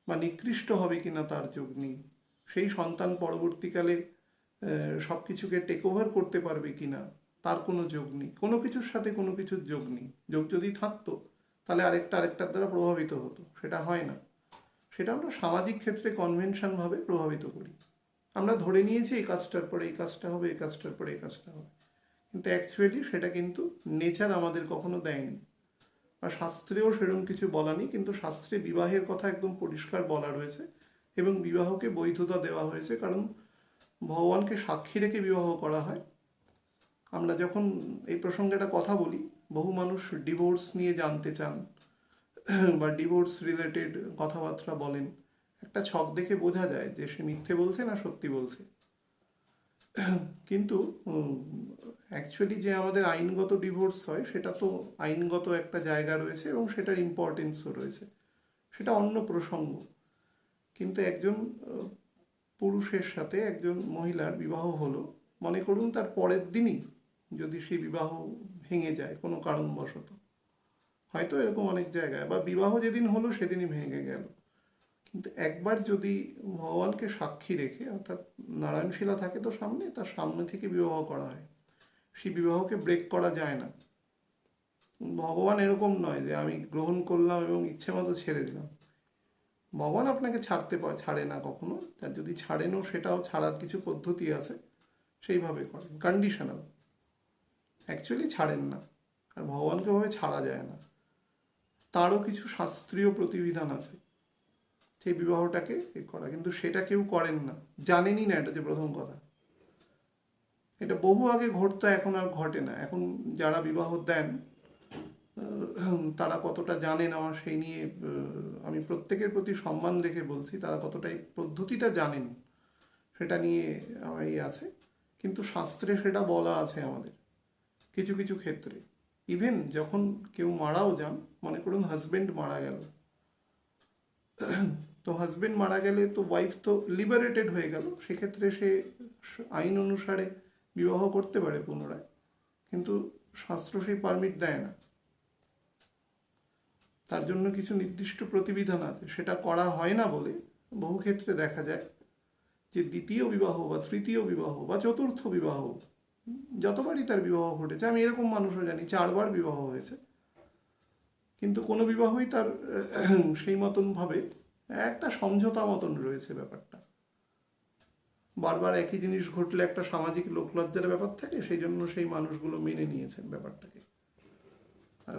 Speaker 1: বা নিকৃষ্ট হবে কিনা তার যোগ নেই, সেই সন্তান পরবর্তীকালে সব কিছুকে টেক ওভার করতে পারবে কিনা তার কোনো যোগ নেই। কোনো কিছুর সাথে কোনো কিছুর যোগ নেই। যোগ যদি থাকতো তাহলে আরেকটার দ্বারা প্রভাবিত হতো, সেটা হয় না। সেটা আমরা সামাজিক ক্ষেত্রে কনভেনশনভাবে প্রভাবিত করি। আমরা ধরে নিয়েছি এই কাজটার পরে এই কাজটা হবে, এই কাজটার পরে এই কাজটা হবে, কিন্তু অ্যাকচুয়ালি সেটা কিন্তু নেচার আমাদের কখনো দেয়নি। আর শাস্ত্রেও সেরকম কিছু বলা নেই, কিন্তু শাস্ত্রে বিবাহের কথা একদম পরিষ্কার বলা রয়েছে এবং বিবাহকে বৈধতা দেওয়া হয়েছে, কারণ ভগবানকে সাক্ষী রেখে বিবাহ করা হয়। আমরা যখন এই প্রসঙ্গে একটা কথা বলি, বহু মানুষ ডিভোর্স নিয়ে জানতে চান বা ডিভোর্স রিলেটেড কথাবার্তা বলেন, একটা ছক দেখে বোঝা যায় যে সে মিথ্যে বলছে না সত্যি বলছে। কিন্তু অ্যাকচুয়ালি যে আমাদের আইনগত ডিভোর্স হয় সেটা তো আইনগত একটা জায়গা রয়েছে এবং সেটার ইম্পর্টেন্সও রয়েছে, সেটা অন্য প্রসঙ্গ। কিন্তু একজন পুরুষের সাথে একজন মহিলার বিবাহ হলো, মনে করুন তার পরের দিনই যদি সেই বিবাহ ভেঙে যায় কোনো কারণবশত, হয়তো এরকম অনেক জায়গায়, বা বিবাহ যেদিন হলো সেদিনই ভেঙে গেল, কিন্তু একবার যদি ভগবানকে সাক্ষী রেখে, অর্থাৎ নারায়ণশিলা থাকে তো সামনে, তার সামনে থেকে বিবাহ করা হয়, সেই বিবাহকে ব্রেক করা যায় না। ভগবান এরকম নয় যে আমি গ্রহণ করলাম এবং ইচ্ছে মতো ছেড়ে দিলাম। ভগবান আপনাকে ছাড়ে না কখনো, আর যদি ছাড়েনও সেটাও ছাড়ার কিছু পদ্ধতি আছে, সেইভাবে করেন, কন্ডিশনাল। অ্যাকচুয়ালি ছাড়েন না, আর ভগবানকে ভাবে ছাড়া যায় না, তারও কিছু শাস্ত্রীয় প্রতিবিধান আছে সেই বিবাহটাকে করা, কিন্তু সেটা কেউ করেন না, জানেনই না। এটা যে প্রথম কথা, এটা বহু আগে ঘটতো, এখন আর ঘটে না। এখন যারা বিবাহ দেন তারা কতটা জানেন আমার সেই নিয়ে আমি প্রত্যেকের প্রতি সম্মান রেখে বলছি, তারা কতটাই পদ্ধতিটা জানেন সেটা নিয়ে আমার আছে। কিন্তু শাস্ত্রে সেটা বলা আছে আমাদের কিছু কিছু ক্ষেত্রে। ইভেন যখন কেউ মারাও যান, মনে করুন হাজবেন্ড মারা গেল, তো হাজবেন্ড মারা গেলে তো ওয়াইফ তো লিবারেটেড হয়ে গেল, সেক্ষেত্রে সে আইন অনুসারে বিবাহ করতে পারে পুনরায়, কিন্তু শাস্ত্র সেই পারমিট দেয় না। তার জন্য কিছু নির্দিষ্ট প্রতিবিধান আছে, সেটা করা হয় না বলে বহু ক্ষেত্রে দেখা যায় যে দ্বিতীয় বিবাহ বা তৃতীয় বিবাহ বা চতুর্থ বিবাহ, যতবারই তার বিবাহ ঘটেছে, আমি এরকম মানুষও জানি 4বার বিবাহ হয়েছে, কিন্তু কোনো বিবাহই তার সেই মতন ভাবে একটা সমঝোতা মতন রয়েছে ব্যাপারটা। বারবার একই জিনিস ঘটলে একটা সামাজিক লোকলজ্জার ব্যাপার থাকে, সেই জন্য সেই মানুষগুলো মেনে নিয়েছেন ব্যাপারটাকে, আর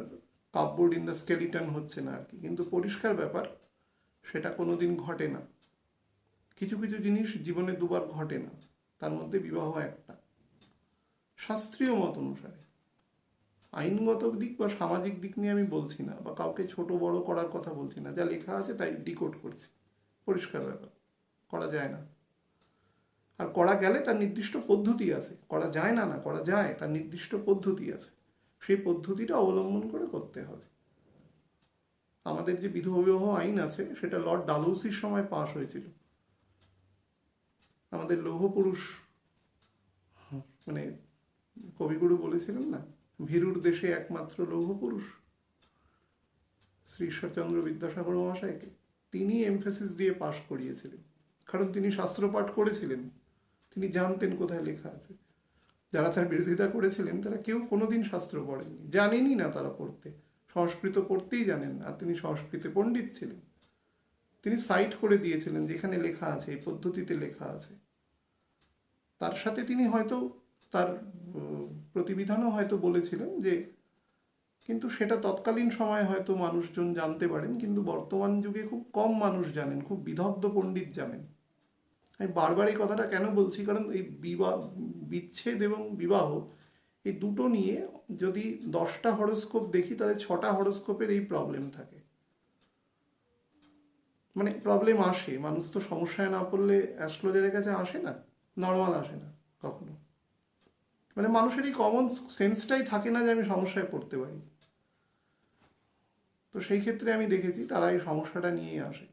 Speaker 1: কাপবোর্ড ইন দ্য স্কেলিটন হচ্ছে না আর কি। কিন্তু পরিষ্কার ব্যাপার, সেটা কোনোদিন ঘটে না। কিছু কিছু জিনিস জীবনে দুবার ঘটে না, তার মধ্যে বিবাহ একটা। শাস্ত্রীয় মত অনুসারে, আইনগত দিক বা সামাজিক দিক নিয়ে আমি বলছি না, বা কাউকে ছোট বড় করার কথা বলছি না, যা লেখা আছে তাই ডিকোড করছি। পরিষ্কার ব্যাপার, করা যায় না। আর করা গেলে তার নির্দিষ্ট পদ্ধতি আছে, করা যায় না, না করা যায়, তার নির্দিষ্ট পদ্ধতি আছে, সেই পদ্ধতিটা অবলম্বন করে করতে হবে। আমাদের যে বিধবা বিবাহ আইন আছে, সেটা লর্ড ডালহৌসির সময় পাশ হয়েছিল। আমাদের লৌহ পুরুষ মানে কবিগুরু বলেছিলেন না, ভীরুর দেশে একমাত্র লৌহ পুরুষ, শ্রী ঈশ্বরচন্দ্র বিদ্যাসাগর মহাশয়কে তিনি এমফেসিস দিয়ে পাশ করিয়েছিলেন, কারণ তিনি শাস্ত্রপাঠ করেছিলেন, তিনি জানতেন কোথায় লেখা আছে। যারা তার বিরোধিতা করেছিলেন তারা কেউ কোনোদিন শাস্ত্র পড়েননি, জানেনই না তারা পড়তে, সংস্কৃত পড়তেই জানেন না। আর তিনি সংস্কৃতে পণ্ডিত ছিলেন, তিনি সাইট করে দিয়েছিলেন যেখানে লেখা আছে, এই পদ্ধতিতে লেখা আছে। তার সাথে তিনি হয়তো তার প্রতিবিধানও হয়তো বলেছিলেন যে, কিন্তু সেটা তৎকালীন সময়ে হয়তো মানুষজন জানতে পারেন, কিন্তু বর্তমান যুগে খুব কম মানুষ জানেন, খুব বিদগ্ধ পণ্ডিত জানেন। আমি বারবার এই কথাটা কেন বলছি, কারণ এই বিচ্ছেদ এবং বিবাহ এই দুটো নিয়ে যদি 10টা হরোস্কোপ দেখি, তাহলে 6টা হরোস্কোপের এই প্রবলেম থাকে, মানে প্রবলেম আসে। মানুষ তো সমস্যায় না পড়লে অ্যাস্ট্রোলজারের কাছে আসে না, নর্মাল আসে না কখনো। মানে মানুষের এই কমন সেন্সটাই থাকে না যে আমি সমস্যায় পড়তে পারি। তো সেই ক্ষেত্রে আমি দেখেছি তারা এই সমস্যাটা নিয়ে আসে।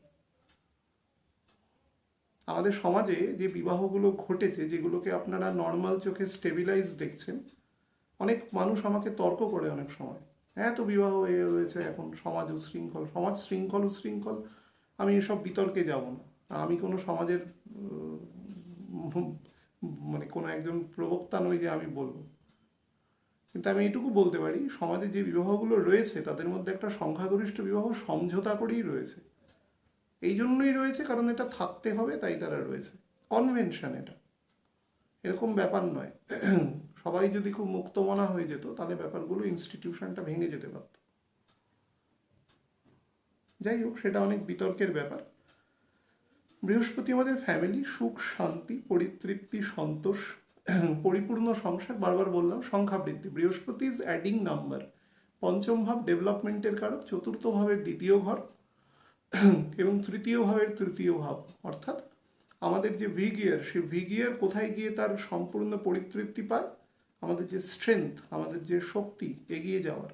Speaker 1: আমাদের সমাজে যে বিবাহগুলো ঘটেছে, যেগুলোকে আপনারা নর্মাল চোখে স্টেবিলাইজ দেখছেন, অনেক মানুষ আমাকে তর্ক করে অনেক সময়, এত বিবাহ হয়েছে এখন, সমাজ উশৃঙ্খল, সমাজ শৃঙ্খল উশৃঙ্খল, আমি এসব বিতর্কে যাব না। আমি কোনো সমাজের মানে কোনো একজন প্রবক্তা নই যে আমি বলবো, কিন্তু আমি এটুকু বলতে পারি, সমাজে যে বিবাহগুলো রয়েছে তাদের মধ্যে একটা সংখ্যাগরিষ্ঠ বিবাহ সমঝোতা করেই রয়েছে। এই জন্যই রয়েছে কারণ এটা থাকতে হবে, তাই তারা রয়েছে, কনভেনশন এটা, এরকম ব্যাপার নয়। সবাই যদি খুব মুক্তমনা হয়ে যেত, তাহলে ব্যাপারগুলো, ইনস্টিটিউশনটা ভেঙে যেতে পারত। যাই হোক, সেটা অনেক বিতর্কের ব্যাপার। বৃহস্পতি আমাদের ফ্যামিলি, সুখ শান্তি পরিতৃপ্তি সন্তোষ পরিপূর্ণ সংসার, বারবার বললাম সংখ্যা বৃদ্ধি। বৃহস্পতি ইজ অ্যাডিং নাম্বার, পঞ্চম ভাব ডেভেলপমেন্টের কারক, চতুর্থ ভাবের দ্বিতীয় ঘর এবং তৃতীয় ভাবের তৃতীয় ভাব, অর্থাৎ আমাদের যে ভিগিয়ার, সেই ভিগিয়ার কোথায় গিয়ে তার সম্পূর্ণ পরিতৃপ্তি পায়, আমাদের যে স্ট্রেংথ, আমাদের যে শক্তি এগিয়ে যাওয়ার,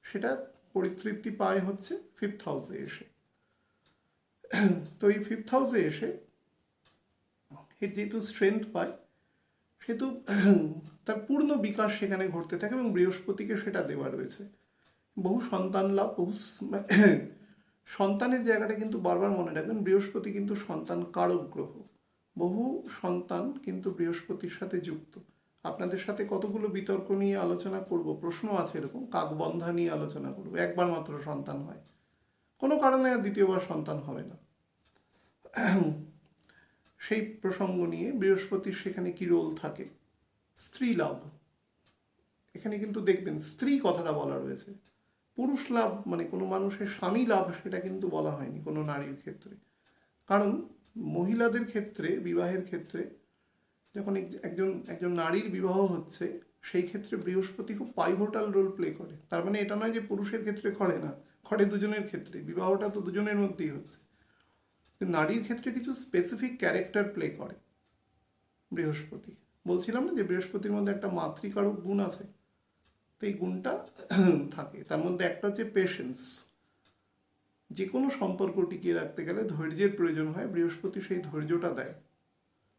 Speaker 1: সেটা পরিতৃপ্তি পায় হচ্ছে 5th হাউসে এসে। তো এই 5th হাউসে এসে এর যেহেতু স্ট্রেংথ পায়, সেহেতু তার পূর্ণ বিকাশ সেখানে ঘটতে থাকে, এবং বৃহস্পতিকে সেটা দেওয়া রয়েছে। বহু সন্তান লাভ, বহু সন্তানের জায়গাটা কিন্তু বারবার মনে রাখবেন, বৃহস্পতি কিন্তু সন্তান কারক গ্রহ, বহু সন্তান কিন্তু বৃহস্পতির সাথে যুক্ত। আপনাদের সাথে কতগুলো বিতর্ক নিয়ে আলোচনা করব, প্রশ্ন আছে এরকম, কাকবন্ধা নিয়ে আলোচনা করব। একবার মাত্র সন্তান হয়, কোনো কারণে আর দ্বিতীয়বার সন্তান হবে না, সেই প্রসঙ্গ নিয়ে বৃহস্পতির সেখানে কি রোল থাকে। স্ত্রী লাভ, এখানে কিন্তু দেখবেন স্ত্রী কথাটা বলা রয়েছে, পুরুষ লাভ মানে কোনো মানুষের স্বামী লাভ সেটা কিন্তু বলা হয়নি কোনো নারীর ক্ষেত্রে। কারণ মহিলাদের ক্ষেত্রে, বিবাহের ক্ষেত্রে যখন একজন নারীর বিবাহ হচ্ছে, সেই ক্ষেত্রে বৃহস্পতি খুব পাইভোটাল রোল প্লে করে। তার মানে এটা নয় যে পুরুষের ক্ষেত্রে করে না, করে দুজনের ক্ষেত্রে, বিবাহটা তো দুজনের মধ্যেই হচ্ছে। নারীর ক্ষেত্রে কিছু স্পেসিফিক ক্যারেক্টার প্লে করে বৃহস্পতি। বলছিলাম না যে বৃহস্পতির মধ্যে একটা মাতৃকারক গুণ আছে, তো এই গুণটা থাকে। তার মধ্যে একটা হচ্ছে পেশেন্স, যে কোনো সম্পর্ক টিকিয়ে রাখতে গেলে ধৈর্যের প্রয়োজন হয়, বৃহস্পতি সেই ধৈর্যটা দেয়।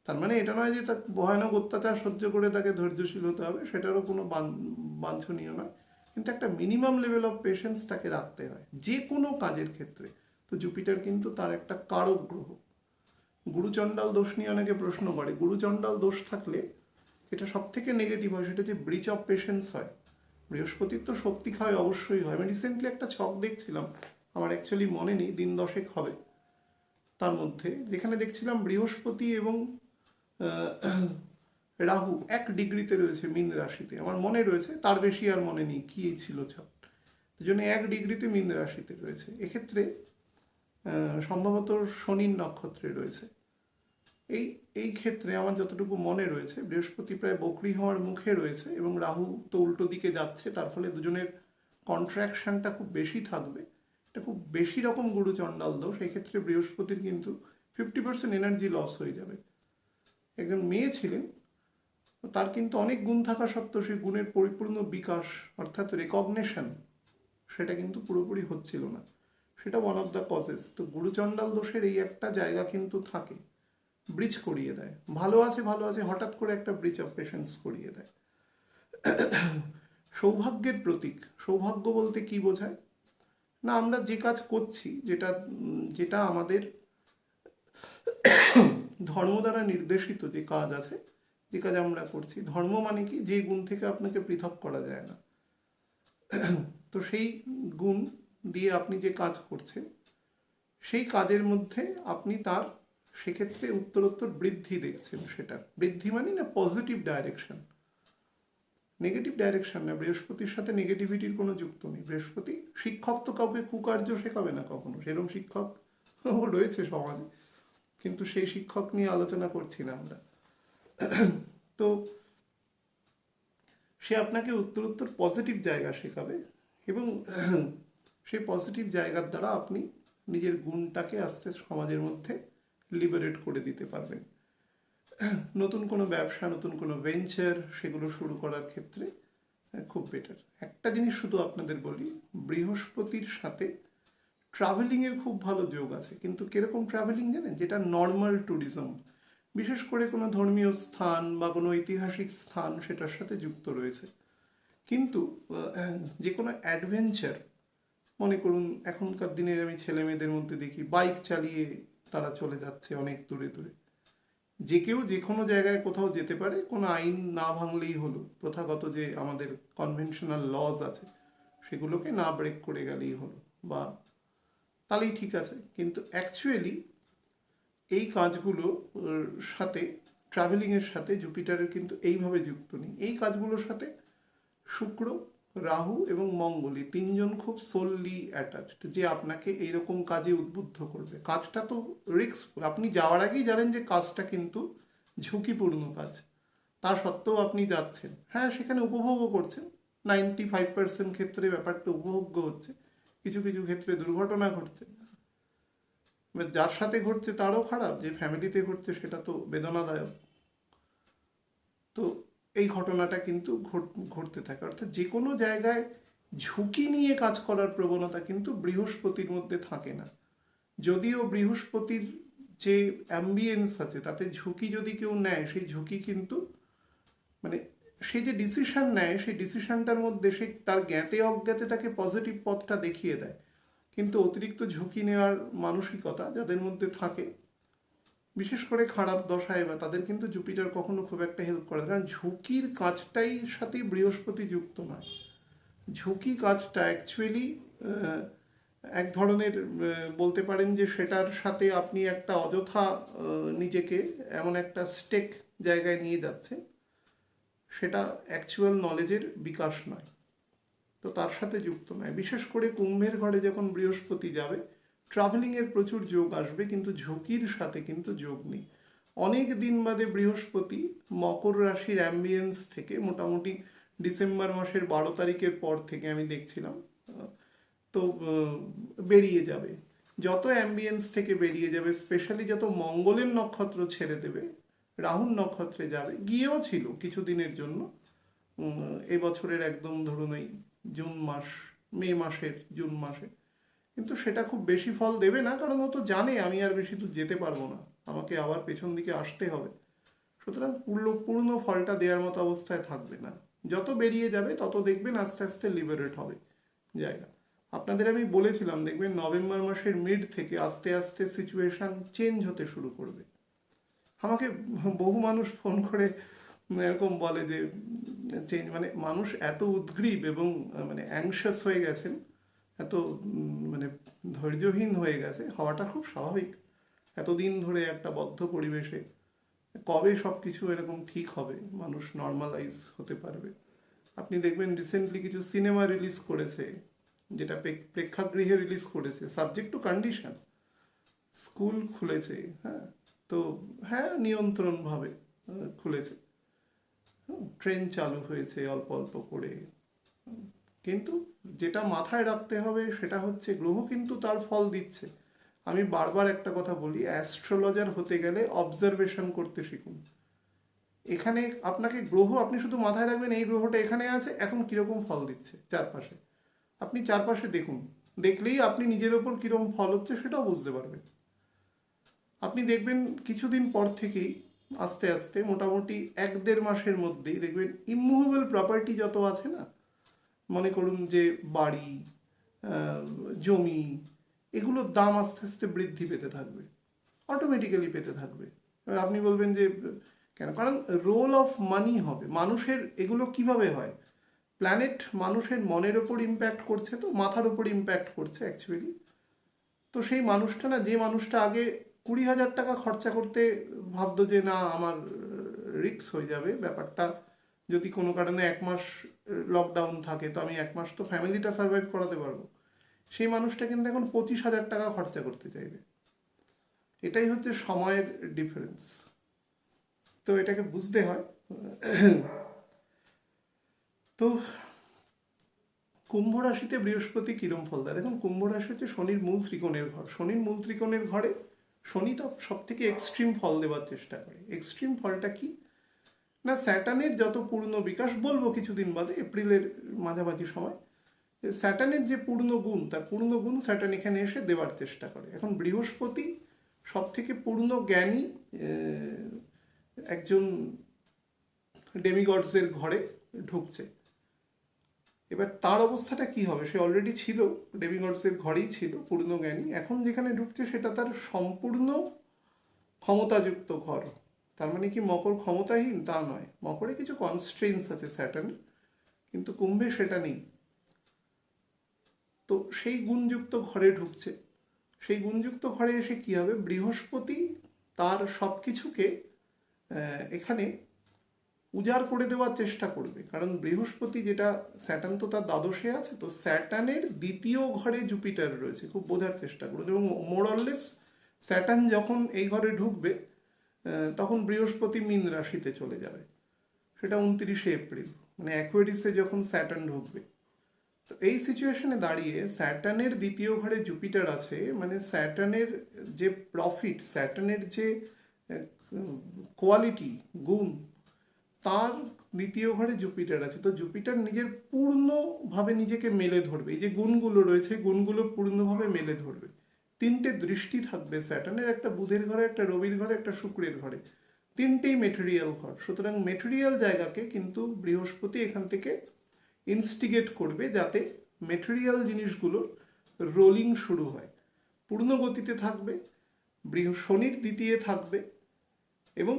Speaker 1: তার মানে এটা নয় যে তার ভয়ানক অত্যাচার সহ্য করে তাকে ধৈর্যশীল হতে হবে, সেটারও কোনো বাঞ্ছনীয় নয়। কিন্তু একটা মিনিমাম লেভেল অফ পেশেন্স তাকে রাখতে হয় যে কোনো কাজের ক্ষেত্রে। তো জুপিটার কিন্তু তার একটা কারক গ্রহ। গুরুচণ্ডাল দোষ নিয়ে অনেকে প্রশ্ন করে, গুরুচণ্ডাল দোষ থাকলে এটা সব থেকে নেগেটিভ হয়, সেটা যে ব্রিচ অফ পেশেন্স হয়। বৃহস্পতির তো শক্তি খায়, অবশ্যই হয়। আমি রিসেন্টলি একটা ছক দেখছিলাম, আমার অ্যাকচুয়ালি মনে নেই, দিন দশেক হবে, তার মধ্যে যেখানে দেখছিলাম বৃহস্পতি এবং রাহু 1 ডিগ্রিতে রয়েছে মীন রাশিতে। আমার মনে রয়েছে, তার বেশি আর মনে নেই কী ছিল ছক, এই জন্য 1 ডিগ্রিতে মীন রাশিতে রয়েছে। এক্ষেত্রে সম্ভবত শনির নক্ষত্রে রয়েছে। এই এই ক্ষেত্রে আমার যতটুকু মনে রয়েছে, বৃহস্পতি প্রায় বকরি হওয়ার মুখে রয়েছে এবং রাহু তো উল্টো দিকে যাচ্ছে, তার ফলে দুজনের কন্ট্রাকশনটা খুব বেশি থাকবে। এটা খুব বেশি রকম গুরুচণ্ডাল দোষ। এক্ষেত্রে বৃহস্পতির কিন্তু 50% এনার্জি লস হয়ে যাবে। একজন মেয়ে ছিলেন, তার কিন্তু অনেক গুণ থাকা সত্ত্বেও সেই গুণের পরিপূর্ণ বিকাশ অর্থাৎ রেকগনেশন সেটা কিন্তু পুরোপুরি হচ্ছিল না। সেটা ওয়ান অফ দ্য কজেস। তো গুরুচণ্ডাল দোষের এই একটা জায়গা কিন্তু থাকে, ব্রিজ করিয়ে দেয়। ভালো আছে হঠাৎ করে একটা ব্রিজ অফ পেশেন্স করিয়ে দেয়। সৌভাগ্যের প্রতীক, সৌভাগ্য বলতে কি বোঝায় না, আমরা যে কাজ করছি, যেটা যেটা আমাদের ধর্ম দ্বারা নির্দেশিত যে কাজ আছে, যে কাজ আমরা করছি, ধর্ম মানে কি, যে গুণ থেকে আপনাকে পৃথক করা যায় না, তো সেই গুণ দিয়ে আপনি যে কাজ করছেন, সেই কাজের মধ্যে আপনি তার সেক্ষেত্রে উত্তরোত্তর বৃদ্ধি দেখছেন। সেটার বৃদ্ধি মানে না পজিটিভ ডাইরেকশন, নেগেটিভ ডাইরেকশন না। বৃহস্পতির সাথে নেগেটিভিটির কোনো যুক্ত নেই। বৃহস্পতি শিক্ষক তো কাউকে কুকার্য শেখাবে না কখনো, সেরকম শিক্ষক রয়েছে সমাজে, কিন্তু সেই শিক্ষক নিয়ে আলোচনা করছি না আমরা। তো সে আপনাকে উত্তরোত্তর পজিটিভ জায়গা শেখাবে এবং সেই পজিটিভ জায়গার দ্বারা আপনি নিজের গুণটাকে আস্তে সমাজের মধ্যে লিবারেট করে দিতে পারবেন। নতুন কোনো ব্যবসা, নতুন কোনো ভেঞ্চার, সেগুলো শুরু করার ক্ষেত্রে খুব বেটার। একটা জিনিস শুধু আপনাদের বলি, বৃহস্পতির সাথে ট্রাভেলিংয়ের খুব ভালো যোগ আছে। কিন্তু কীরকম ট্রাভেলিং জানেন, যেটা নর্মাল ট্যুরিজম, বিশেষ করে কোনো ধর্মীয় স্থান বা কোনো ঐতিহাসিক স্থান সেটার সাথে যুক্ত রয়েছে। কিন্তু যে কোনো অ্যাডভেঞ্চার, মনে করুন এখনকার দিনের আমি ছেলে মেয়েদের মধ্যে দেখি বাইক চালিয়ে তারা চলে যাচ্ছে অনেক দূরে দূরে। যে কেউ যে কোনো জায়গায় কোথাও যেতে পারে, কোনো আইন না ভাঙলেই হলো, প্রথাগত যে আমাদের কনভেনশনাল লজ আছে সেগুলোকে না ব্রেক করে গেলেই হলো, বা তাহলেই ঠিক আছে। কিন্তু অ্যাকচুয়ালি এই কাজগুলো সাথে, ট্রাভেলিংয়ের সাথে জুপিটারের কিন্তু এইভাবে যুক্ত নেই। এই কাজগুলোর সাথে শুক্র, রাহু এবং মঙ্গল, এই তিনজন খুব সোললি অ্যাটাচড, যে আপনাকে এইরকম কাজে উদ্বুদ্ধ করবে। কাজটা তো রিস্কফুল, আপনি যাওয়ার আগেই জানেন যে কাজটা কিন্তু ঝুঁকিপূর্ণ কাজ, তা সত্ত্বেও আপনি যাচ্ছেন। হ্যাঁ, সেখানে উপভোগও করছেন, 95% ক্ষেত্রে ব্যাপারটা উপভোগ্য হচ্ছে, কিছু কিছু ক্ষেত্রে দুর্ঘটনা ঘটছে, যার সাথে ঘটছে তারও খারাপ, যে ফ্যামিলিতে ঘটছে সেটা তো বেদনাদায়ক। তো এই ঘটনাটা কিন্তু ঘটতে থাকে। অর্থাৎ যে কোনো জায়গায় ঝুঁকি নিয়ে কাজ করার প্রবণতা কিন্তু বৃহস্পতির মধ্যে থাকে না। যদিও বৃহস্পতির যে অ্যাম্বিয়েন্স আছে তাতে ঝুঁকি যদি কেউ নেয়, সেই ঝুঁকি কিন্তু মানে সে যে ডিসিশন নেয়, সেই ডিসিশনটার মধ্যে সে তার জ্ঞাতে অজ্ঞাতে তাকে পজিটিভ পথটা দেখিয়ে দেয়। কিন্তু অতিরিক্ত ঝুঁকি নেওয়ার মানসিকতা যাদের মধ্যে থাকে, বিশেষ করে খারাপ দশায়, বা তাদের কিন্তু জুপিটার কখনো খুব একটা হেল্প করে না। কারণ ঝুঁকির কাজটাই সাথে বৃহস্পতি যুক্ত নয়। ঝুঁকি কাজটা অ্যাকচুয়ালি এক ধরনের বলতে পারেন যে সেটার সাথে আপনি একটা অযথা নিজেকে এমন একটা স্টেক জায়গায় নিয়ে যাচ্ছেন, সেটা অ্যাকচুয়াল নলেজের বিকাশ নয়, তো তার সাথে যুক্ত নয়। বিশেষ করে কুম্ভের ঘরে যখন বৃহস্পতি যাবে, ট্রাভেলিংয়ের প্রচুর যোগ আসবে, কিন্তু ঝুঁকির সাথে কিন্তু যোগ নেই। অনেক দিন বাদে বৃহস্পতি মকর রাশির অ্যাম্বিয়েন্স থেকে, মোটামুটি ডিসেম্বর মাসের 12 তারিখের পর থেকে আমি দেখছিলাম, তো বেরিয়ে যাবে। যত অ্যাম্বিয়েন্স থেকে বেরিয়ে যাবে, স্পেশালি যত মঙ্গলের নক্ষত্র ছেড়ে দেবে, রাহুর নক্ষত্রে যাবে, গিয়েও ছিল কিছুদিনের জন্য এবছরের একদম ধরুন এই জুন মাস, মে মাসের জুন মাসে, কিন্তু সেটা খুব বেশি ফল দেবে না, কারণ ও তো জানে আমি আর বেশি দূর যেতে পারবো না, আমাকে আবার পেছন দিকে আসতে হবে। সুতরাং পূর্ণ ফলটা দেওয়ার মতো অবস্থায় থাকবে না। যত বেরিয়ে যাবে তত দেখবেন আস্তে আস্তে লিবারেট হবে জায়গা। আপনাদের আমি বলেছিলাম দেখবেন নভেম্বর মাসের মিড থেকে আস্তে আস্তে সিচুয়েশান চেঞ্জ হতে শুরু করবে। আমাকে বহু মানুষ ফোন করে এরকম বলে যে চেঞ্জ মানে মানুষ এত উদ্গ্রীব এবং মানে অ্যাংশাস হয়ে গেছেন, এত মানে ধৈর্যহীন হয়ে গেছে, হওয়াটা খুব স্বাভাবিক। এতদিন ধরে একটা বদ্ধ পরিবেশে কবে সব কিছু এরকম ঠিক হবে, মানুষ নর্মালাইজ হতে পারবে। আপনি দেখবেন রিসেন্টলি কিছু সিনেমা রিলিজ করেছে, যেটা প্রেক্ষাগৃহে রিলিজ করেছে, সাবজেক্ট টু কন্ডিশন, স্কুল খুলেছে, হ্যাঁ, তো হ্যাঁ নিয়ন্ত্রণভাবে খুলেছে, ট্রেন চালু হয়েছে অল্প অল্প করে, কিন্তু যেটা মাথায় রাখতে হবে সেটা হচ্ছে গ্রহ কিন্তু তার ফল দিচ্ছে। আমি বারবার একটা কথা বলি, অ্যাস্ট্রোলজার হতে গেলে অবজারভেশন করতে শিখুন। এখানে আপনাকে গ্রহ, আপনি শুধু মাথায় রাখবেন এই গ্রহটা এখানে আছে, এখন কীরকম ফল দিচ্ছে চারপাশে, আপনি চারপাশে দেখুন, দেখলেই আপনি নিজের ওপর কীরকম ফল হচ্ছে সেটাও বুঝতে পারবেন। আপনি দেখবেন কিছুদিন পর থেকেই আস্তে আস্তে মোটামুটি 1-1.5 মাসের মধ্যেই দেখবেন ইমুভেবল প্রপার্টি যত আছে না, মনে করুন যে বাড়ি, জমি, এগুলোর দাম আস্তে আস্তে বৃদ্ধি পেতে থাকবে, অটোমেটিক্যালি পেতে থাকবে। এবার আপনি বলবেন যে কেন, কারণ রোল অফ মানি হবে মানুষের। এগুলো কিভাবে হয়, প্ল্যানেট মানুষের মনের ওপর ইম্প্যাক্ট করছে, তো মাথার ওপর ইম্প্যাক্ট করছে অ্যাকচুয়ালি। তো সেই মানুষটা না, যে মানুষটা আগে 20,000 টাকা খরচা করতে ভাবতো যে না আমার রিস্ক হয়ে যাবে ব্যাপারটা, যদি কোনো কারণে 1 মাস লকডাউন থাকে তো আমি 1 মাস তো ফ্যামিলিটা সার্ভাইভ করাতে পারবো, সেই মানুষটা কিন্তু এখন 25,000 টাকা খরচা করতে চাইবে। এটাই হচ্ছে সময়ের ডিফারেন্স, তো এটাকে বুঝতে হয়। তো কুম্ভ রাশিতে বৃহস্পতি কিরম ফল দেয় দেখুন। কুম্ভ রাশি হচ্ছে শনির মূল ত্রিকোণের ঘর, শনির মূল ত্রিকোণের ঘরে শনি তো সব থেকে এক্সট্রিম ফল দেওয়ার চেষ্টা করে। এক্সট্রিম ফলটা কি না, স্যাটার্নের যত পূর্ণ বিকাশ, বলবো কিছুদিন বাদে এপ্রিলের মাঝামাঝি সময়, স্যাটার্নের যে পূর্ণ গুণ, তার পূর্ণ গুণ স্যাটার্ন এখানে এসে দেওয়ার চেষ্টা করে। এখন বৃহস্পতি সব থেকে পূর্ণ জ্ঞানী একজন ডেমিগডসের ঘরে ঢুকছে। এবার তার অবস্থাটা কি হবে, সে অলরেডি ছিল ডেমিগডসের ঘরেই ছিল পূর্ণ জ্ঞানী, এখন যেখানে ঢুকছে সেটা তার সম্পূর্ণ ক্ষমতাযুক্ত ঘর। তার মানে কি মকর ক্ষমতাহীন, তা নয়, মকরে কিছু কনস্ট্রেন্টস আছে স্যাটার্ন, কিন্তু কুম্ভে সেটা নেই। তো সেই গুণযুক্ত ঘরে ঢুকছে, সেই গুণযুক্ত ঘরে এসে কি হবে, বৃহস্পতি তার সব কিছুকে এখানে উজাড় করে দেওয়ার চেষ্টা করবে। কারণ বৃহস্পতি যেটা, স্যাটার্ন তো তার দ্বাদশে আছে, তো স্যাটার্নের দ্বিতীয় ঘরে জুপিটার রয়েছে, খুব বোঝার চেষ্টা করুন। এবং মোরলেস স্যাটার্ন যখন এই ঘরে ঢুকবে তখন বৃহস্পতি মীন রাশিতে চলে যাবে, সেটা 29শে এপ্রিল, মানে অ্যাকুয়ারিসে যখন স্যাটার্ন ঢুকবে। তো এই সিচুয়েশনে দাঁড়িয়ে স্যাটার্নের দ্বিতীয় ঘরে জুপিটার আছে, মানে স্যাটার্নের যে প্রফিট, স্যাটার্নের যে কোয়ালিটি, গুণ, তার দ্বিতীয় ঘরে জুপিটার আছে। তো জুপিটার নিজের পূর্ণভাবে নিজেকে মেলে ধরবে, এই যে গুণগুলো রয়েছে গুণগুলো পূর্ণভাবে মেলে ধরবে। 3টে দৃষ্টি থাকবে স্যাটার্নের, একটা বুধের ঘরে, একটা রবির ঘরে, একটা শুক্রের ঘরে, 3টেই মেটেরিয়াল ঘর। সুতরাং মেটেরিয়াল জায়গাকে কিন্তু বৃহস্পতি এখান থেকে ইনস্টিগেট করবে, যাতে মেটেরিয়াল জিনিসগুলোর রোলিং শুরু হয়, পূর্ণ গতিতে থাকবে, শনির দ্বিতীয় থাকবে এবং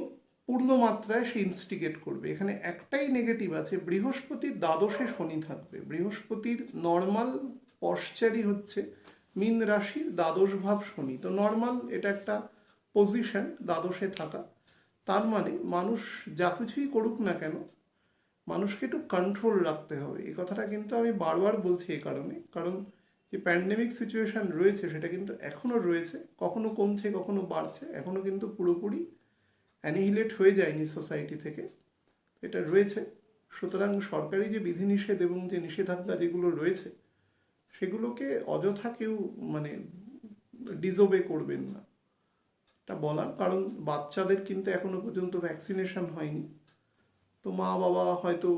Speaker 1: পূর্ণ মাত্রায় সে ইনস্টিগেট করবে। এখানে একটাই নেগেটিভ আছে, বৃহস্পতির দ্বাদশে শনি থাকবে। বৃহস্পতির নর্মাল পশ্চারই হচ্ছে মীন রাশির দ্বাদশ ভাব শনি, তো নর্মাল এটা একটা পজিশন দ্বাদশে থাকা। তার মানে মানুষ যা কিছুই করুক না কেন, মানুষকে একটু কন্ট্রোল রাখতে হবে। এই কথাটা কিন্তু আমি বারবার বলছি এই কারণে, কারণ যে প্যান্ডেমিক সিচুয়েশান রয়েছে সেটা কিন্তু এখনও রয়েছে, কখনো কমছে কখনো বাড়ছে, এখনও কিন্তু পুরোপুরি অ্যানিহিলেট হয়ে যায়নি সোসাইটি থেকে, এটা রয়েছে। সুতরাং সরকারি যে বিধিনিষেধ এবং যে নিষেধাজ্ঞা যেগুলো রয়েছে সেগুলোকে অযথা কেউ মানে ডিসওবে করবেন না, এটা বলার কারণ বাচ্চাদের কিন্তু এখনো পর্যন্ত ভ্যাকসিনেশন হয়নি, তো মা বাবা হয়তো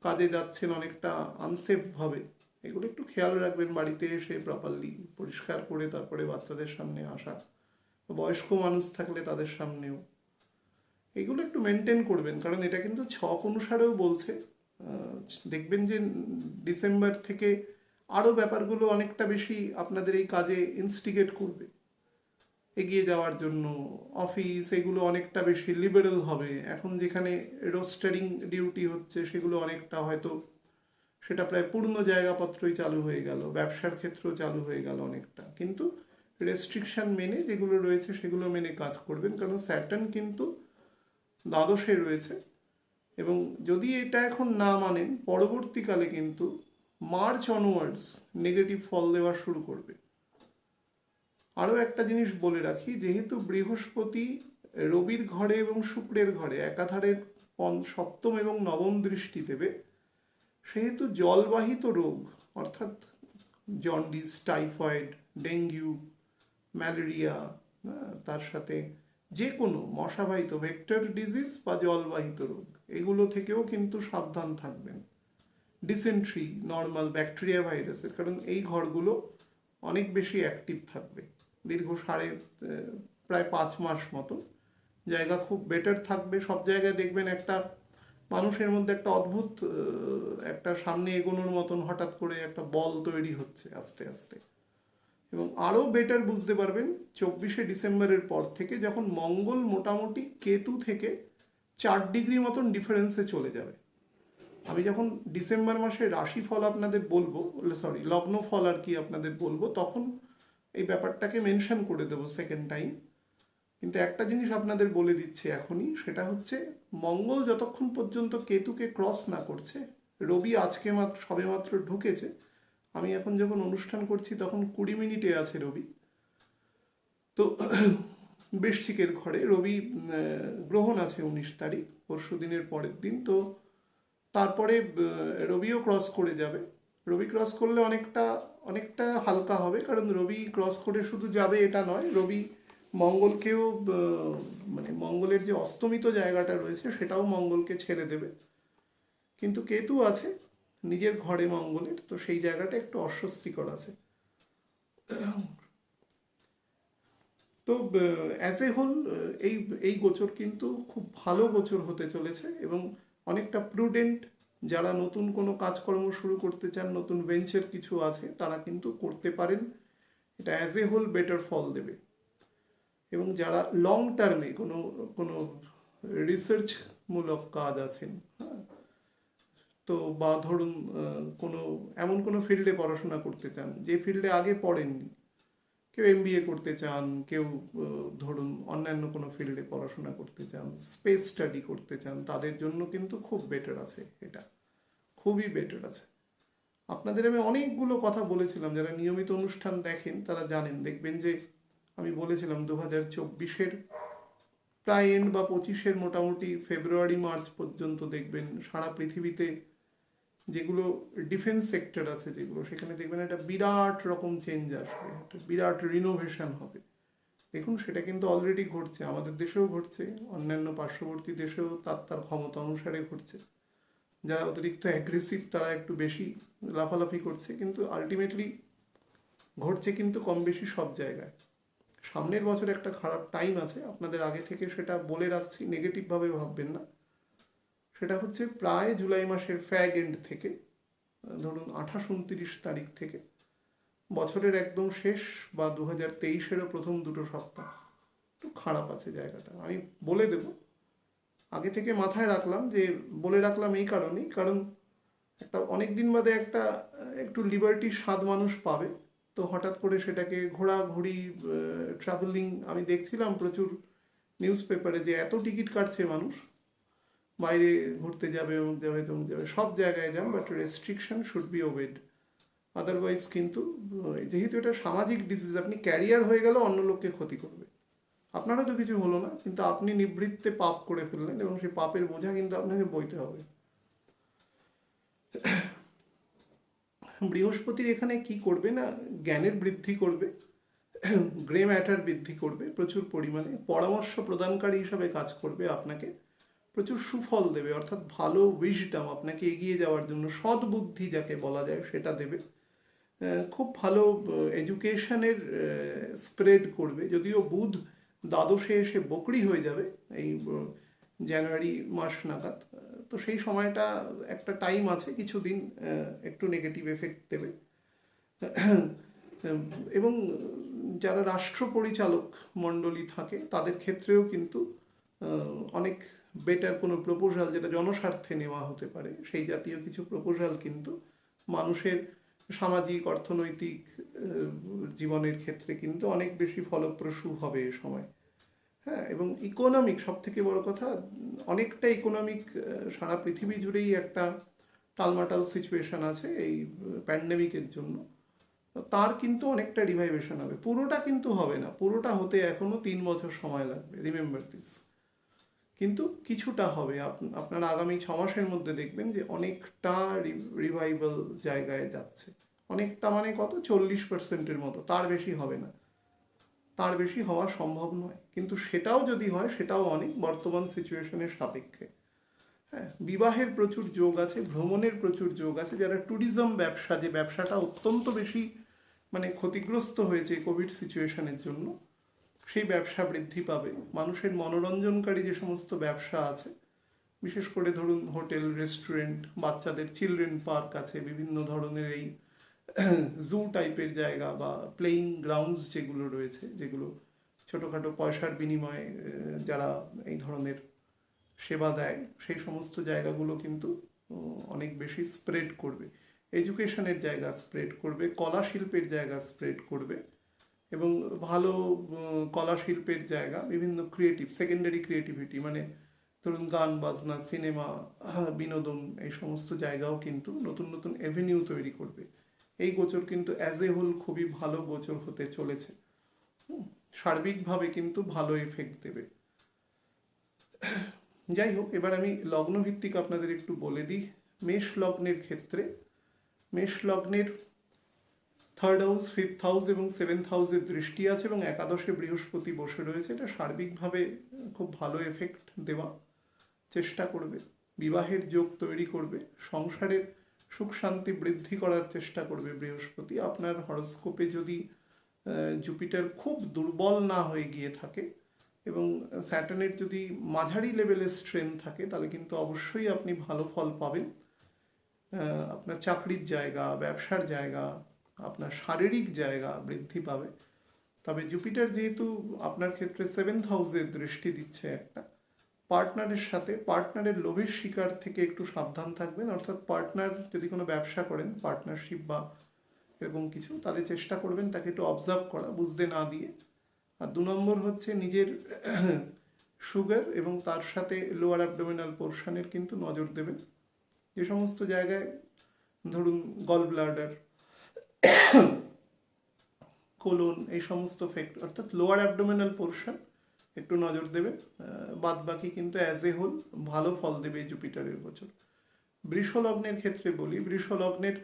Speaker 1: কাজে যাচ্ছেন অনেকটা আনসেফভাবে, এগুলো একটু খেয়াল রাখবেন। বাড়িতে এসে প্রপারলি পরিষ্কার করে তারপরে বাচ্চাদের সামনে আসা, বয়স্ক মানুষ থাকলে তাদের সামনেও, এগুলো একটু মেনটেন করবেন। কারণ এটা কিন্তু ছক অনুসারেও বলছে দেখবেন যে ডিসেম্বর থেকে আরও ব্যাপারগুলো অনেকটা বেশি আপনাদের এই কাজে ইনস্টিগেট করবে এগিয়ে যাওয়ার জন্য। অফিস এগুলো অনেকটা বেশি লিবারেল হবে। এখন যেখানে রোস্টারিং ডিউটি হচ্ছে সেগুলো অনেকটা হয়তো সেটা প্রায় পূর্ণ জায়গাপত্রই চালু হয়ে গেল, ব্যবসার ক্ষেত্রেও চালু হয়ে গেল অনেকটা। কিন্তু রেস্ট্রিকশন মেনে যেগুলো রয়েছে সেগুলো মেনে কাজ করবেন, কারণ স্যাটার্ন কিন্তু দ্বাদশে রয়েছে। এবং যদি এটা এখন না মানেন, পরবর্তীকালে কিন্তু মার্চ অনওয়ার্ডস নেগেটিভ ফল দেওয়া শুরু করবে। আরও একটা জিনিস বলে রাখি, যেহেতু বৃহস্পতি রবির ঘরে এবং শুক্রের ঘরে একাধারে সপ্তম এবং নবম দৃষ্টি দেবে, সেহেতু জলবাহিত রোগ অর্থাৎ জন্ডিস, টাইফয়েড, ডেঙ্গু, ম্যালেরিয়া, তার সাথে যে কোনো মশাবাহিত ভেক্টর ডিজিজ বা জলবাহিত রোগ, এগুলো থেকেও কিন্তু সাবধান থাকবেন। ডিসেন্ট্রি, নর্মাল ব্যাকটেরিয়া ভাইরাসের, কারণ এই ঘরগুলো অনেক বেশি অ্যাক্টিভ থাকবে দীর্ঘ প্রায় 5 মাস মতো। জায়গা খুব বেটার থাকবে। সব জায়গায় দেখবেন একটা মানুষের মধ্যে একটা অদ্ভুত একটা সামনে এগোনোর মতন হঠাৎ করে একটা বল তৈরি হচ্ছে আস্তে আস্তে। এবং আরও বেটার বুঝতে পারবেন 24শে ডিসেম্বরের পর থেকে, যখন মঙ্গল মোটামুটি কেতু থেকে 4 ডিগ্রি মতন ডিফারেন্সে চলে যাবে। আমি যখন ডিসেম্বর মাসে রাশিফল আপনাদের বলবো, লগ্ন ফল আর কি আপনাদের বলবো, তখন এই ব্যাপারটাকে মেনশন করে দেবো সেকেন্ড টাইম। কিন্তু একটা জিনিস আপনাদের বলে দিচ্ছি এখনই, সেটা হচ্ছে মঙ্গল যতক্ষণ পর্যন্ত কেতুকে ক্রস না করছে, রবি আজকে সবেমাত্র ঢুকেছে, আমি এখন যখন অনুষ্ঠান করছি তখন 20 মিনিটে আছে রবি। তো বৃশ্চিকের ঘরে রবি গ্রহণ আছে 19 তারিখ, পরশু দিনের পরের দিন। তো তারপরে রবিও ক্রস করে যাবে। রবি ক্রস করলে অনেকটা হালকা হবে, কারণ রবি ক্রস করে শুধু যাবে এটা নয়, রবি মঙ্গলকেও মানে মঙ্গলের যে অস্তমিত জায়গাটা রয়েছে সেটাও মঙ্গলকে ছেড়ে দেবে। কিন্তু কেতু আছে নিজের ঘরে মঙ্গলের, তো সেই জায়গাটা একটু অস্বস্তিকর আছে। তো অ্যাজ এ হোল এই গোচর কিন্তু খুব ভালো গোচর হতে চলেছে এবং অনেকটা প্রুডেন্ট। যারা নতুন কোনো কাজকর্ম শুরু করতে চান, নতুন ভেঞ্চার কিছু আছে, তারা কিন্তু করতে পারেন। এটা অ্যাজ এ হোল বেটার ফল দেবে। এবং যারা লং টার্মে কোনো রিসার্চমূলক কাজ আছেন, হ্যাঁ, তো বা ধরুন এমন কোনো ফিল্ডে পড়াশোনা করতে চান যে ফিল্ডে আগে পড়েননি, কেউ MBA করতে চান, কেউ ধরুন অন্যান্য কোনো ফিল্ডে পড়াশোনা করতে চান, স্পেস স্টাডি করতে চান, তাদের জন্য কিন্তু খুব বেটার আছে। এটা খুবই বেটার আছে। আপনাদের আমি অনেকগুলো কথা বলেছিলাম, যারা নিয়মিত অনুষ্ঠান দেখেন তারা জানেন। দেখবেন যে আমি বলেছিলাম 2024-এর প্রায় এন্ড বা 25-এর মোটামুটি ফেব্রুয়ারি মার্চ পর্যন্ত দেখবেন সারা পৃথিবীতে যেগুলো ডিফেন্স সেক্টর আছে, যেগুলো সেখানে দেখবেন একটা বিরাট রকম চেঞ্জ আসবে, একটা বিরাট রিনোভেশন হবে। দেখুন সেটা কিন্তু অলরেডি ঘটছে, আমাদের দেশেও ঘটছে, অন্যান্য পার্শ্ববর্তী দেশেও তার ক্ষমতা অনুসারে ঘটছে। যারা অতিরিক্ত অ্যাগ্রেসিভ তারা একটু বেশি লাফালাফি করছে, কিন্তু আলটিমেটলি ঘটছে কিন্তু কম বেশি সব জায়গায়। সামনের বছর একটা খারাপ টাইম আছে, আপনাদের আগে থেকে সেটা বলে রাখছি, নেগেটিভভাবে ভাববেন না। সেটা হচ্ছে প্রায় জুলাই মাসের ফ্যাগ এন্ড থেকে ধরুন 28-29 তারিখ থেকে বছরের একদম শেষ বা 2023-এরও প্রথম 2 সপ্তাহ একটু খারাপ আছে জায়গাটা। আমি বলে দেব, আগে থেকে মাথায় রাখলাম, যে বলে রাখলাম এই কারণেই, কারণ একটা অনেক দিন বাদে একটু লিবার্টির স্বাদ মানুষ পাবে। তো হঠাৎ করে সেটাকে ঘোরাঘুরি, ট্রাভেলিং, আমি দেখছিলাম প্রচুর নিউজ পেপারে যে এত টিকিট কাটছে মানুষ, বাইরে ঘুরতে যাবে, অমুক যাবে তমুক যাবে, সব জায়গায় যান, but restriction should be obeyed. Otherwise কিন্তু যেহেতু এটা সামাজিক ডিজিজ, আপনি ক্যারিয়ার হয়ে গেল অন্য লোককে ক্ষতি করবে। আপনারও তো কিছু হলো না, কিন্তু আপনি নিবৃত্তে পাপ করে ফেললেন এবং সেই পাপের বোঝা কিন্তু আপনাকে বইতে হবে। বৃহস্পতির এখানে কি করবে না, জ্ঞানের বৃদ্ধি করবে, গ্রে ম্যাটার বৃদ্ধি করবে প্রচুর পরিমাণে, পরামর্শ প্রদানকারী হিসাবে কাজ করবে, আপনাকে প্রচুর সুফল দেবে, অর্থাৎ ভালো উইজডম আপনাকে এগিয়ে যাওয়ার জন্য, সৎ বুদ্ধি যাকে বলা যায় সেটা দেবে। খুব ভালো এডুকেশনের স্প্রেড করবে। যদিও বুধ দ্বাদশে এসে বকরি হয়ে যাবে এই জানুয়ারি মাস নাগাদ, তো সেই সময়টা একটা টাইম আছে, কিছুদিন একটু নেগেটিভ এফেক্ট দেবে। এবং যারা রাষ্ট্র পরিচালক মণ্ডলী থাকে তাদের ক্ষেত্রেও কিন্তু অনেক বেটার কোনো প্রপোজাল যেটা জনস্বার্থে নেওয়া হতে পারে, সেই জাতীয় কিছু প্রপোজাল কিন্তু মানুষের সামাজিক অর্থনৈতিক জীবনের ক্ষেত্রে কিন্তু অনেক বেশি ফলপ্রসূ হবে এ সময়। হ্যাঁ, এবং ইকোনমিক, সব থেকে বড় কথা, অনেকটা ইকোনমিক সারা পৃথিবী জুড়েই একটা টালমাটাল সিচুয়েশন আছে এই প্যান্ডেমিকের জন্য। তার কিন্তু অনেকটা রিভাইভেশন হবে, পুরোটা কিন্তু হবে না, পুরোটা হতে এখনো 3 বছর সময় লাগবে, রিমেম্বার দিস। কিন্তু কিছুটা হবে। আপনারা আগামী 6 মাসের মধ্যে দেখবেন যে অনেকটা রিভাইভাল জায়গায় যাচ্ছে। অনেকটা মানে কত, 40%-এর মতো, তার বেশি হবে না, তার বেশি হওয়া সম্ভব নয়। কিন্তু সেটাও যদি হয়, সেটাও অনেক বর্তমান সিচুয়েশনের সাপেক্ষে। হ্যাঁ, বিবাহের প্রচুর যোগ আছে, ভ্রমণের প্রচুর যোগ আছে। যারা ট্যুরিজম ব্যবসা, যে ব্যবসাটা অত্যন্ত বেশি মানে ক্ষতিগ্রস্ত হয়েছে কোভিড সিচুয়েশনের জন্য, সেই ব্যবসা বৃদ্ধি পাবে। মানুষের মনোরঞ্জনকারী যে সমস্ত ব্যবসা আছে, বিশেষ করে ধরুন হোটেল, রেস্টুরেন্ট, বাচ্চাদের চিলড্রেন পার্ক আছে, বিভিন্ন ধরনের এই জু টাইপের জায়গা বা প্লেইং গ্রাউন্ডস যেগুলো রয়েছে, যেগুলো ছোটোখাটো পয়সার বিনিময়ে যারা এই ধরনের সেবা দেয়, সেই সমস্ত জায়গাগুলো কিন্তু অনেক বেশি স্প্রেড করবে। এডুকেশনের জায়গা স্প্রেড করবে, কলা শিল্পের জায়গা স্প্রেড করবে, এবং ভালো কলা শিল্পের জায়গা, বিভিন্ন ক্রিয়েটিভ সেকেন্ডারি ক্রিয়েটিভিটি, মানে ধরুন গান বাজনা, সিনেমা, বিনোদন, এই সমস্ত জায়গাও কিন্তু নতুন নতুন অ্যাভিনিউ তৈরি করবে। এই গোচর কিন্তু অ্যাজ এ হোল খুবই ভালো গোচর হতে চলেছে। সার্বিকভাবে কিন্তু ভালো এফেক্ট দেবে। যাই হোক, এবার আমি লগ্নভিত্তিক আপনাদের একটু বলে দিই। মেষ লগ্নের ক্ষেত্রে, মেষ লগ্নের 3rd হাউস, 5th হাউস এবং 7th হাউসের দৃষ্টি আছে, এবং একাদশে বৃহস্পতি বসে রয়েছে। এটা সার্বিকভাবে খুব ভালো এফেক্ট দেওয়া চেষ্টা করবে, বিবাহের যোগ তৈরি করবে, সংসারের সুখ শান্তি বৃদ্ধি করার চেষ্টা করবে বৃহস্পতি। আপনার হরস্কোপে যদি জুপিটার খুব দুর্বল না হয়ে গিয়ে থাকে এবং স্যাটার্নের যদি মাঝারি লেভেলের স্ট্রেংথ থাকে, তাহলে কিন্তু অবশ্যই আপনি ভালো ফল পাবেন। আপনার চাকরির জায়গা, ব্যবসার জায়গা, আপনার শারীরিক জায়গা বৃদ্ধি পাবে। তবে জুপিটার যেহেতু আপনার ক্ষেত্রে 7th হাউসের দৃষ্টি দিচ্ছে, একটা পার্টনারের সাথে, পার্টনারের লোভের শিকার থেকে একটু সাবধান থাকবেন। অর্থাৎ পার্টনার যদি কোনো ব্যবসা করেন, পার্টনারশিপ বা এরকম কিছু, তাহলে চেষ্টা করবেন তাকে একটু অবজার্ভ করা, বুঝতে না দিয়ে। আর 2 নম্বর হচ্ছে নিজের সুগার এবং তার সাথে লোয়ার অ্যাবডোমিনাল পোর্শনের কিন্তু নজর দেবেন। যে সমস্ত জায়গায় ধরুন গল ব্লাডার, কোলন, এই সমস্ত ফ্যাক্টর, অর্থাৎ লোয়ার অ্যাবডোমিনাল পোর্শন একটু নজর দেবেন। বাদ বাকি কিন্তু অ্যাজ এ হোল ভালো ফল দেবে জুপিটারের গোচর। বৃষ লগ্নের ক্ষেত্রে বলি, বৃষ লগ্নের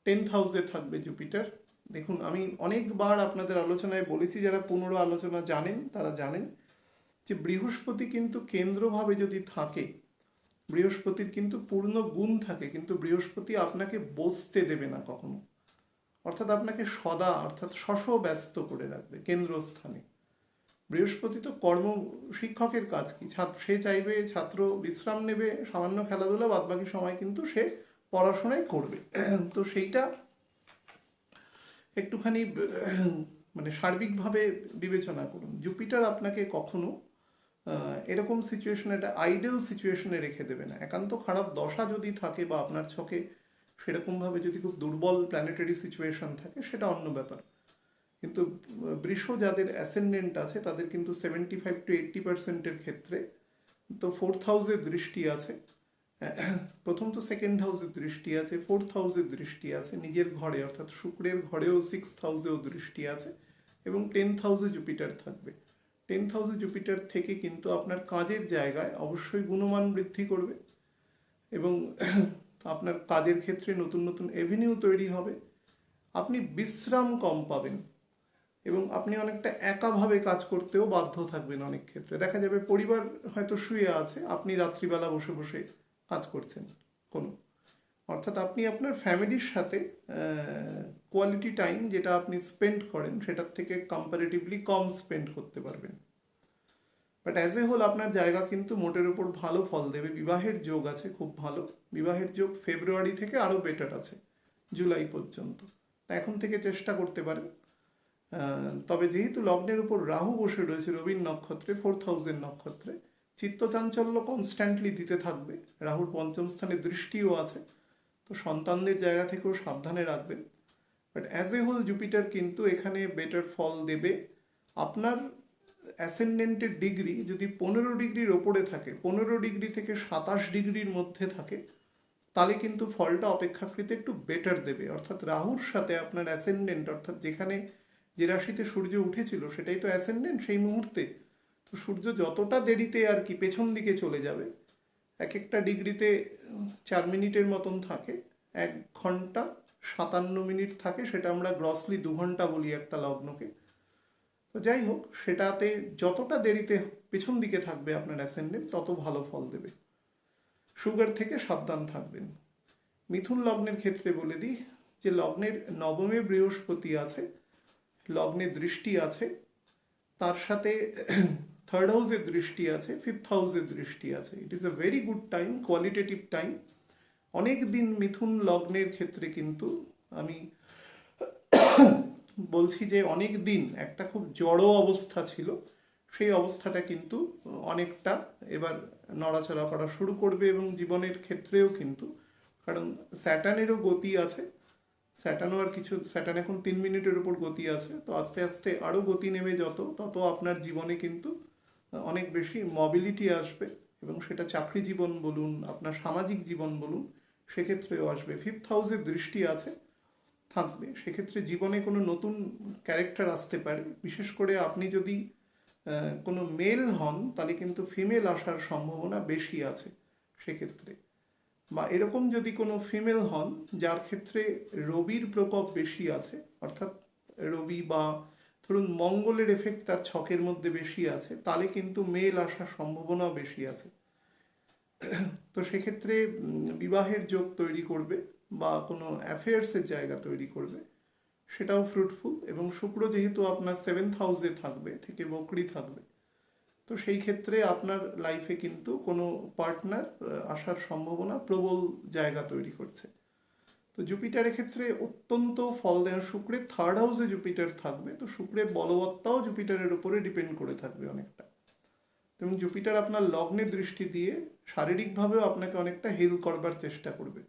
Speaker 1: 10th হাউসে থাকবে জুপিটার। দেখুন, আমি অনেকবার আপনাদের আলোচনায় বলেছি, যারা পুনর আলোচনা জানেন তারা জানেন যে বৃহস্পতি কিন্তু কেন্দ্রভাবে যদি থাকে, বৃহস্পতির কিন্তু পূর্ণ গুণ থাকে, কিন্তু বৃহস্পতি আপনাকে বসতে দেবে না কখনো। অর্থাৎ আপনাকে সদা, অর্থাৎ ব্যস্ত করে রাখবে কেন্দ্রস্থানে। বৃহস্পতি তো কর্ম, শিক্ষকের কাজ কি, সে চাইবে ছাত্র বিশ্রাম নেবে, সামান্য খেলাধুলা, বাদ বাকি সময় কিন্তু সে পড়াশোনাই করবে। তো সেইটা একটুখানি মানে সার্বিকভাবে বিবেচনা করুন। জুপিটার আপনাকে কখনো এরকম সিচুয়েশনে, একটা আইডেল সিচুয়েশনে রেখে দেবে না। একান্ত খারাপ দশা যদি থাকে বা আপনার ছকে সেরকমভাবে যদি খুব দুর্বল প্ল্যানেটারি সিচুয়েশন থাকে, সেটা অন্য ব্যাপার। কিন্তু বৃষ যাদের অ্যাসেন্ডেন্ট আছে, তাদের কিন্তু 75-80%-এর ক্ষেত্রে তো 4th হাউসের দৃষ্টি আছে। প্রথম তো 2nd হাউসের দৃষ্টি আছে, 4th হাউসের দৃষ্টি আছে, নিজের ঘরে অর্থাৎ শুক্রের ঘরেও 6th হাউসেও দৃষ্টি আছে, এবং 10th হাউসে জুপিটার থাকবে। 10th হাউসে জুপিটার থেকে কিন্তু আপনার কাজের জায়গায় অবশ্যই গুণমান বৃদ্ধি করবে, এবং আপনার কাজের ক্ষেত্রে নতুন নতুন এভিনিউ তৈরি হবে। আপনি বিশ্রাম কম পাবেন, এবং আপনি অনেকটা একাভাবে কাজ করতেও বাধ্য থাকবেন। অনেক ক্ষেত্রে দেখা যাবে পরিবার হয়তো শুয়ে আছে, আপনি রাত্রিবেলা বসে বসে কাজ করছেন কোনো, অর্থাৎ আপনি আপনার ফ্যামিলির সাথে কোয়ালিটি টাইম যেটা আপনি স্পেন্ড করেন, সেটার থেকে কম্পারেটিভলি কম স্পেন্ড করতে পারবেন। বাট অ্যাজ এ হোল আপনার জায়গা কিন্তু মোটের উপর ভালো ফল দেবে। বিবাহের যোগ আছে খুব ভালো, বিবাহের যোগ ফেব্রুয়ারি থেকে আরও বেটার আছে জুলাই পর্যন্ত। তা এখন থেকে চেষ্টা করতে পারেন। তবে যেহেতু লগ্নের উপর রাহু বসে রয়েছে রবির নক্ষত্রে, 4th হাউসের নক্ষত্রে, চিত্তচাঞ্চল্য কনস্ট্যান্টলি দিতে থাকবে। রাহুর পঞ্চম স্থানে দৃষ্টিও আছে, তো সন্তানদের জায়গা থেকেও সাবধানে রাখবেন। But as a whole Jupiter কিন্তু এখানে বেটার ফল দেবে। আপনার অ্যাসেন্ডেন্টের ডিগ্রি যদি 15 ডিগ্রির ওপরে থাকে, 15 ডিগ্রি থেকে 27 ডিগ্রির মধ্যে থাকে, তাহলে কিন্তু ফলটা অপেক্ষাকৃত একটু বেটার দেবে। অর্থাৎ রাহুর সাথে আপনার অ্যাসেন্ডেন্ট, অর্থাৎ যেখানে যে রাশিতে সূর্য উঠেছিল সেটাই তো অ্যাসেন্ডেন্ট সেই মুহূর্তে। তো সূর্য যতটা দেরিতে আর কি পেছন দিকে চলে যাবে, এক একটা ডিগ্রিতে 4 মিনিটের মতন থাকে, 1 ঘন্টা 57 মিনিট থাকে, সেটা আমরা গ্রসলি 2 ঘন্টা বলি একটা লগ্নকে। তো যাই হোক, সেটাতে যতটা দেরিতে পেছন দিকে থাকবে আপনার অ্যাসেন্ডেন্ট, তত ভালো ফল দেবে। সুগার থেকে সাবধান থাকবেন। মিথুন লগ্নের ক্ষেত্রে বলে দিই যে লগ্নের নবমে বৃহস্পতি আছে, লগ্নে দৃষ্টি আছে, তার সাথে 3rd হাউসের দৃষ্টি আছে, 5th হাউসের দৃষ্টি আছে। It is a very good time, qualitative time. অনেক দিন মিথুন লগ্নের ক্ষেত্রে কিন্তু আমি বলছি যে অনেক দিন একটা খুব জড়ো অবস্থা ছিল, সেই অবস্থাটা কিন্তু অনেকটা এবার নড়াচড়া করা শুরু করবে। এবং জীবনের ক্ষেত্রেও কিন্তু, কারণ স্যাটার্নেরও গতি আছে, স্যাটার্নও আর কিছু, স্যাটার্ন এখন 3 মিনিটের উপর গতি আছে, তো আস্তে আস্তে আরও গতি নেমে তত আপনার জীবনে কিন্তু অনেক বেশি মোবিলিটি আসবে। এবং সেটা চাকরি জীবন বলুন, আপনার সামাজিক জীবন বলুন, সেক্ষেত্রেও আসবে। 5th হাউসের দৃষ্টি আছে, থাকবে, সেক্ষেত্রে জীবনে কোনো নতুন ক্যারেক্টার আসতে পারে। বিশেষ করে আপনি যদি কোনো মেল হন, তাহলে কিন্তু ফিমেল আসার সম্ভাবনা বেশি আছে সেক্ষেত্রে। বা এরকম যদি কোনো ফিমেল হন যার ক্ষেত্রে রবির প্রকোপ বেশি আছে, অর্থাৎ রবি বা ধরুন মঙ্গলের এফেক্ট তার ছকের মধ্যে বেশি আছে, তাহলে কিন্তু মেল আসার সম্ভাবনাও বেশি আছে। তো সেক্ষেত্রে বিবাহের যোগ তৈরি করবে বা কোনো অ্যাফেয়ার্সের জায়গা তৈরি করবে, সেটাও ফ্রুটফুল। এবং শুক্র যেহেতু আপনার 7th হাউসে থাকবে, থেকে বকরি থাকবে, তো সেই ক্ষেত্রে আপনার লাইফে কিন্তু কোনো পার্টনার আসার সম্ভাবনা প্রবল জায়গা তৈরি করছে। তো জুপিটারের ক্ষেত্রে অত্যন্ত ফল দেয়। শুক্রের 3rd হাউসে জুপিটার থাকবে, তো শুক্রের বলবত্তাও জুপিটারের উপরে ডিপেন্ড করে থাকবে অনেকটা। এবং জুপিটার আপনার লগ্নে দৃষ্টি দিয়ে শারীরিকভাবেও আপনাকে অনেকটা হেল করবার চেষ্টা করবে।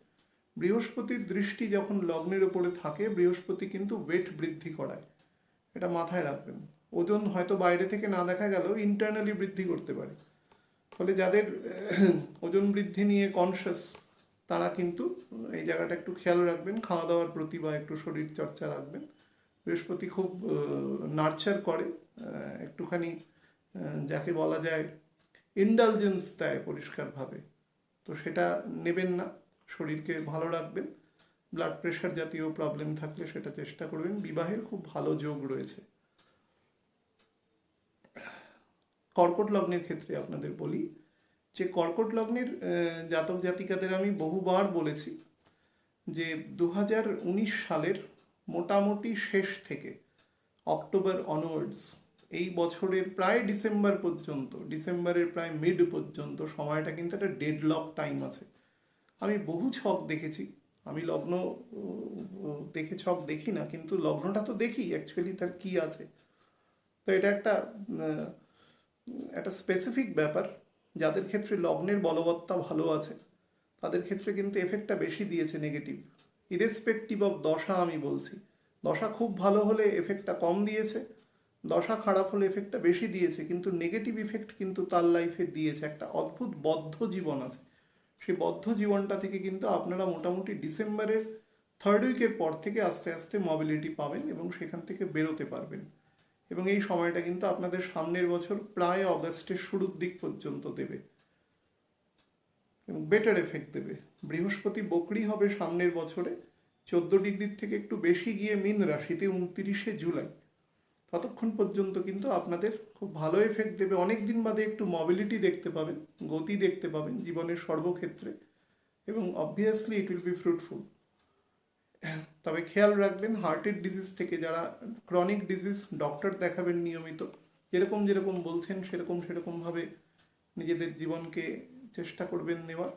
Speaker 1: বৃহস্পতির দৃষ্টি যখন লগ্নের উপরে থাকে, বৃহস্পতি কিন্তু ওয়েট বৃদ্ধি করায়, এটা মাথায় রাখবেন। ওজন হয়তো বাইরে থেকে না দেখা গেলেও ইন্টারনালি বৃদ্ধি করতে পারে। ফলে যাদের ওজন বৃদ্ধি নিয়ে কনসিয়াস, তারা কিন্তু এই জায়গাটা একটু খেয়াল রাখবেন, খাওয়া দাওয়ার প্রতি বা একটু শরীর চর্চা রাখবেন। বৃহস্পতি খুব নার্চার করে, একটুখানি যাকে বলা যায় ইন্ডালজেন্স দেয় পরিষ্কারভাবে, তো সেটা নেবেন না। শরীরকে ভালো রাখবেন। ব্লাড প্রেশার জাতীয় প্রবলেম থাকলে সেটা চেষ্টা করবেন। বিবাহের খুব ভালো যোগ রয়েছে। কর্কট লগ্নের ক্ষেত্রে আপনাদের বলি যে কর্কট লগ্নের জাতক জাতিকাদের আমি বহুবার বলেছি যে 2019 সালের মোটামুটি শেষ থেকে অক্টোবর অনওয়ার্ডস, এই বছরের প্রায় ডিসেম্বর পর্যন্ত, ডিসেম্বরের প্রায় মিড পর্যন্ত সময়টা কিন্তু একটা ডেডলক টাইম আছে। আমি বহু ছক দেখেছি, আমি লগ্ন দেখে ছক দেখি না, কিন্তু লগ্নটা তো দেখি অ্যাকচুয়ালি তার কি আছে। তো এটা একটা স্পেসিফিক ব্যাপার। যাদের ক্ষেত্রে লগ্নের বলবত্তা ভালো আছে, তাদের ক্ষেত্রে কিন্তু এফেক্টটা বেশি দিয়েছে নেগেটিভ, ইরেসপেক্টিভ অফ দশা। আমি বলছি, দশা খুব ভালো হলে এফেক্টটা কম দিয়েছে, দশা খারাপ হলে এফেক্টটা বেশি দিয়েছে, কিন্তু নেগেটিভ ইফেক্ট কিন্তু তার লাইফে দিয়েছে। একটা অদ্ভুত বদ্ধ জীবন আছে, সেই বদ্ধ জীবনটা থেকে কিন্তু আপনারা মোটামুটি ডিসেম্বরের 3rd উইকের পর থেকে আস্তে আস্তে মোবিলিটি পাবেন এবং সেখান থেকে বেরোতে পারবেন। এবং এই সময়টা কিন্তু আপনাদের সামনের বছর প্রায় অগাস্টের শুরুর দিক পর্যন্ত দেবে এবং বেটার এফেক্ট দেবে। বৃহস্পতি বকরি হবে সামনের বছরে 14 ডিগ্রির থেকে একটু বেশি গিয়ে মীন রাশিতে 29শে জুলাই। ততক্ষণ পর্যন্ত কিন্তু আপনাদের খুব ভালো এফেক্ট দেবে। অনেক দিন বাদে একটু মোবিলিটি দেখতে পাবেন, গতি দেখতে পাবেন জীবনের সর্বক্ষেত্রে, এবং obviously it will be fruitful. তবে খেয়াল রাখবেন, হার্টের ডিজিজ থেকে যারা ক্রনিক ডিজিজ, ডক্টর দেখাবেন নিয়মিত, যেরকম যেরকম বলছেন সেরকম সেরকমভাবে নিজেদের জীবনকে চেষ্টা করবেন নেওয়ার।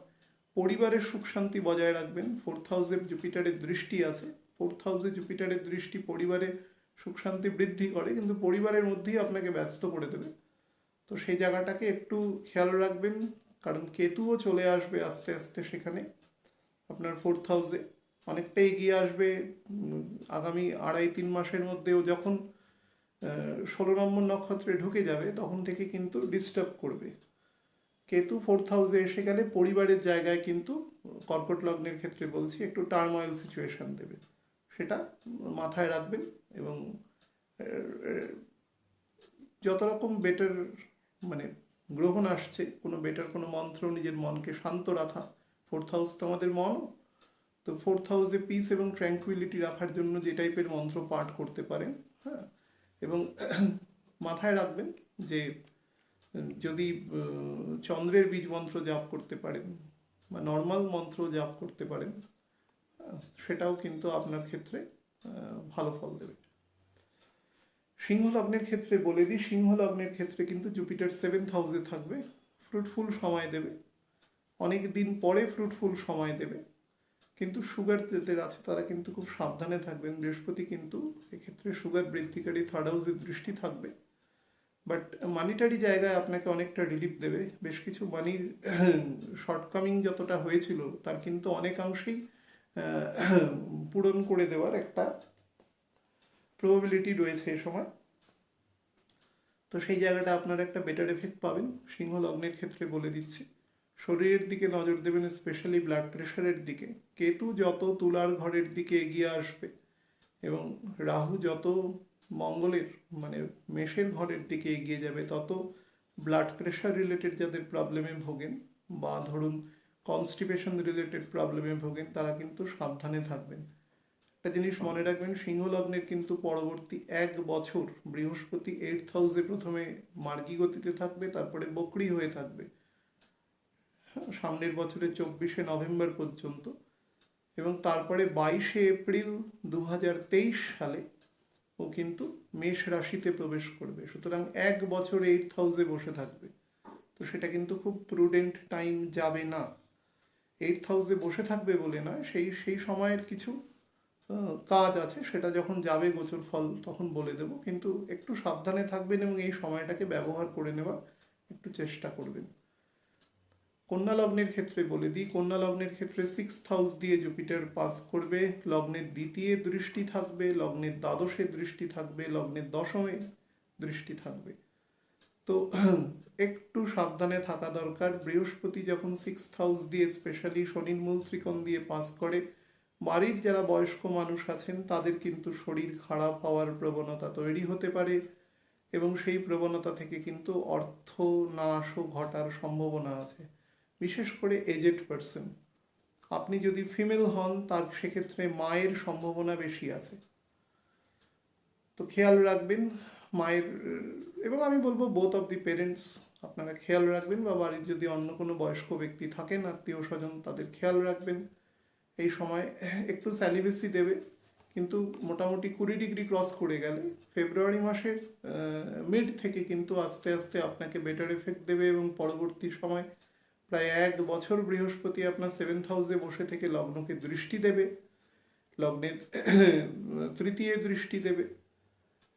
Speaker 1: পরিবারের সুখ শান্তি বজায় রাখবেন। 4th হাউসে জুপিটারের দৃষ্টি আছে। 4th হাউসে জুপিটারের দৃষ্টি পরিবারে সুখ শান্তি বৃদ্ধি করে, কিন্তু পরিবারের মধ্যেই আপনাকে ব্যস্ত করে দেবে। তো সেই জায়গাটাকে একটু খেয়াল রাখবেন, কারণ কেতুও চলে আসবে আস্তে আস্তে সেখানে আপনার 4th হাউসে, অনেকটা এগিয়ে আসবে আগামী 2.5-3 মাসের মধ্যেও। যখন 16 নম্বর নক্ষত্রে ঢুকে যাবে তখন থেকে কিন্তু ডিস্টার্ব করবে। কেতু 4th হাউসে এসে গেলে পরিবারের জায়গায় কিন্তু কর্কট লগ্নের ক্ষেত্রে বলছি একটু টার্ময়েল সিচুয়েশন দেবে, সেটা মাথায় রাখবেন। এবং যত রকম বেটার মানে গ্রহণ আসছে, কোনো বেটার কোনো মন্ত্র, নিজের মনকে শান্ত রাখা, 4th হাউস তো আমাদের মন, তো 4th হাউসে পিস এবং ট্র্যাঙ্কুইলিটি রাখার জন্য যে টাইপের মন্ত্র পাঠ করতে পারেন। হ্যাঁ, এবং মাথায় রাখবেন যে যদি চন্দ্রের বীজ মন্ত্র জাপ করতে পারেন বা নর্মাল মন্ত্র জাপ করতে পারেন, সেটাও কিন্তু আপনার ক্ষেত্রে ভালো ফল দেবে। সিংহ লগ্নের ক্ষেত্রে বলে দিই, সিংহ লগ্নের ক্ষেত্রে কিন্তু জুপিটার 7th হাউসে থাকবে, ফ্রুটফুল সময় দেবে, অনেক দিন পরে ফ্রুটফুল সময় দেবে। কিন্তু সুগার যাদের আছে তারা কিন্তু খুব সাবধানে থাকবেন। বৃহস্পতি কিন্তু এক্ষেত্রে সুগার বৃদ্ধিকারী 3rd হাউসের দৃষ্টি থাকবে, বাট মানিটারি জায়গায় আপনাকে অনেকটা রিলিফ দেবে। বেশ কিছু মানির শর্টকামিং যতটা হয়েছিল তার কিন্তু অনেকাংশেই পূরণ করে দেওয়ার একটা প্রবাবিলিটি রয়েছে এ সময়। তো সেই জায়গাটা আপনারা একটা বেটার এফেক্ট পাবেন। সিংহ লগ্নের ক্ষেত্রে বলে দিচ্ছি, শরীরের দিকে নজর দেবেন, স্পেশালি ব্লাড প্রেশারের দিকে। কেতু যত তুলার ঘরের দিকে এগিয়ে আসবে এবং রাহু যত মঙ্গলের মানে মেষের ঘরের দিকে এগিয়ে যাবে, তত ব্লাড প্রেশার রিলেটেড যাদের প্রবলেমে ভোগেন বা ধরুন কনস্টিপেশন রিলেটেড প্রবলেমে ভোগেন, তারা কিন্তু সাবধানে থাকবেন। একটা জিনিস মনে রাখবেন, সিংহ লগ্নের কিন্তু পরবর্তী 1 বছর বৃহস্পতি 8th হাউসে প্রথমে মার্গী গতিতে থাকবে, তারপরে বকরি হয়ে থাকবে সামনের বছরের 24শে নভেম্বর পর্যন্ত, এবং তারপরে 22শে এপ্রিল 2023 সালে ও কিন্তু মেষ রাশিতে প্রবেশ করবে। সুতরাং 1 বছর 8th হাউসে বসে থাকবে। তো সেটা কিন্তু খুব প্রুডেন্ট টাইম যাবে না। 8th হাউসে বসে থাকবে বলে নয়, সেই সময়ের কিছু কাজ আছে, সেটা যখন যাবে গোচর ফল তখন বলে দেব, কিন্তু একটু সাবধানে থাকবেন এবং এই সময়টাকে ব্যবহার করে নেওয়ার একটু চেষ্টা করবেন। কন্যা লগ্নের ক্ষেত্রে বলে দিই, কন্যা লগ্নের ক্ষেত্রে 6th হাউস দিয়ে জুপিটার পাস করবে, লগ্নের দ্বিতীয় দৃষ্টি থাকবে, লগ্নের দ্বাদশে দৃষ্টি থাকবে, লগ্নের দশমে দৃষ্টি থাকবে। তো একটু সাবধানে থাকা দরকার। বৃহস্পতি যখন 6th হাউস দিয়ে স্পেশালি শনির মূল ত্রিকোণ দিয়ে পাস করে, বাড়ির যারা বয়স্ক মানুষ আছেন তাদের কিন্তু শরীর খারাপ হওয়ার প্রবণতা তৈরি হতে পারে, এবং সেই প্রবণতা থেকে কিন্তু অর্থ নাশও ঘটার সম্ভাবনা আছে, বিশেষ করে এজেড পার্সন। আপনি যদি ফিমেল হন তার সেক্ষেত্রে মায়ের সম্ভাবনা বেশি আছে। তো খেয়াল রাখবেন মায়ের, এবং আমি বলবো বোথ অফ দি পেরেন্টস আপনারা খেয়াল রাখবেন, বা বাড়ির যদি অন্য কোনো বয়স্ক ব্যক্তি থাকেন আত্মীয় স্বজন তাদের খেয়াল রাখবেন। এই সময় একটু স্যালিভেসি দেবে, কিন্তু মোটামুটি 20 ডিগ্রি ক্রস করে গেলে ফেব্রুয়ারি মাসের মিড থেকে কিন্তু আস্তে আস্তে আপনাকে বেটার এফেক্ট দেবে, এবং পরবর্তী সময় প্রায় 1 বছর বৃহস্পতি আপনার 7th হাউসে বসে থেকে লগ্নকে দৃষ্টি দেবে, লগ্নের তৃতীয় দৃষ্টি দেবে,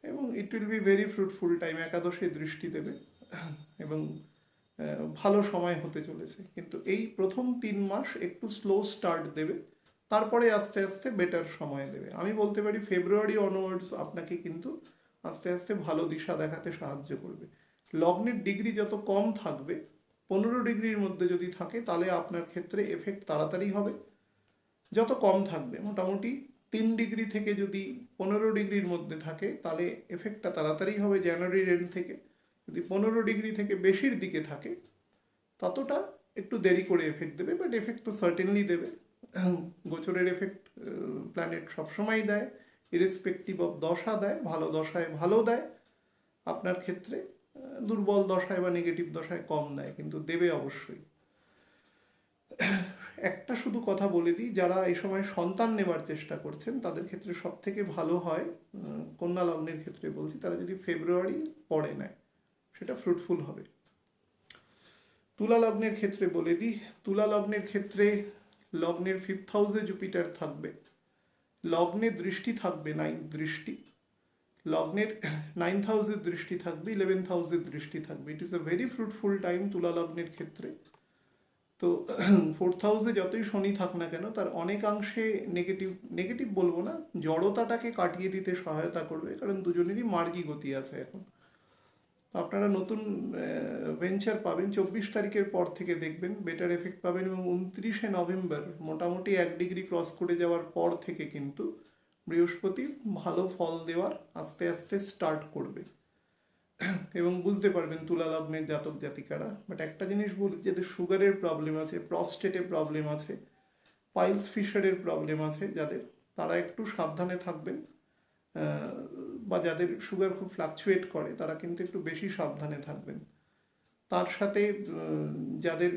Speaker 1: এবং it will be very fruitful time. একাদশে দৃষ্টি দেবে এবং ভালো সময় হতে চলেছে। কিন্তু এই প্রথম 3 মাস একটু স্লো স্টার্ট দেবে, তারপরে আস্তে আস্তে বেটার সময় দেবে। আমি বলতে পারি ফেব্রুয়ারি অনওয়ার্ডস আপনাকে কিন্তু আস্তে আস্তে ভালো দিশা দেখাতে সাহায্য করবে। লগ্নের ডিগ্রি যত কম থাকবে, 15 ডিগ্রির মধ্যে যদি থাকে তাহলে আপনার ক্ষেত্রে এফেক্ট তাড়াতাড়ি হবে। যত কম থাকবে, মোটামুটি 3 ডিগ্রি থেকে যদি 15 ডিগ্রির মধ্যে থাকে তাহলে এফেক্টটা তাড়াতাড়ি হবে জানুয়ারির এন্ড থেকে। যদি 15 ডিগ্রি থেকে বেশির দিকে থাকে ততটা একটু দেরি করে এফেক্ট দেবে, বাট এফেক্ট তো সার্টেনলি দেবে। গোচরের এফেক্ট প্ল্যানেট সবসময় দেয়, ইরেসপেক্টিভ অফ দশা দেয়, ভালো দশায় ভালো দেয়, আপনার ক্ষেত্রে দুর্বল দশায় বা নেগেটিভ দশায় কম দেয়, কিন্তু দেবে অবশ্যই। একটা শুধু কথা বলে দিই, যারা এই সময় সন্তান নেবার চেষ্টা করছেন তাদের ক্ষেত্রে সব থেকে ভালো হয়, কন্যা লগ্নের ক্ষেত্রে বলছি, তারা যদি ফেব্রুয়ারি পরে নেয়, সেটা ফ্রুটফুল হবে। তুলা লগ্নের ক্ষেত্রে বলে দিই, তুলা লগ্নের ক্ষেত্রে লগ্নের 5th হাউসে জুপিটার থাকবে, লগ্নে দৃষ্টি থাকবে 9th দৃষ্টি, লগ্নের 9th হাউসের দৃষ্টি থাকবে, 11th হাউসের দৃষ্টি থাকবে। It is a very fruitful time তুলা লগ্নের ক্ষেত্রে। তো 4th হাউসে যতই শনি থাক না কেন তার অনেকাংশে নেগেটিভ বলবো না, জড়তাটাকে কাটিয়ে দিতে সহায়তা করবে, কারণ দুজনেরই মার্গী গতি আছে এখন। আপনারা নতুন ভেঞ্চার পাবেন 24 তারিখের পর থেকে, দেখবেন বেটার এফেক্ট পাবেন, এবং 29শে নভেম্বর মোটামুটি 1 ডিগ্রি ক্রস করে যাওয়ার পর থেকে কিন্তু বৃহস্পতি ভালো ফল দেওয়ার আস্তে আস্তে স্টার্ট করবে, এবং বুঝতে পারবেন তুলা লগ্নের জাতক জাতিকারা। বাট একটা জিনিস বলি, যাদের সুগারের প্রবলেম আছে, প্রস্টেটের প্রবলেম আছে, পাইলস ফিশারের প্রবলেম আছে যাদের, তারা একটু সাবধানে থাকবেন, বা যাদের সুগার খুব ফ্লাকচুয়েট করে তারা কিন্তু একটু বেশি সাবধানে থাকবেন। তার সাথে যাদের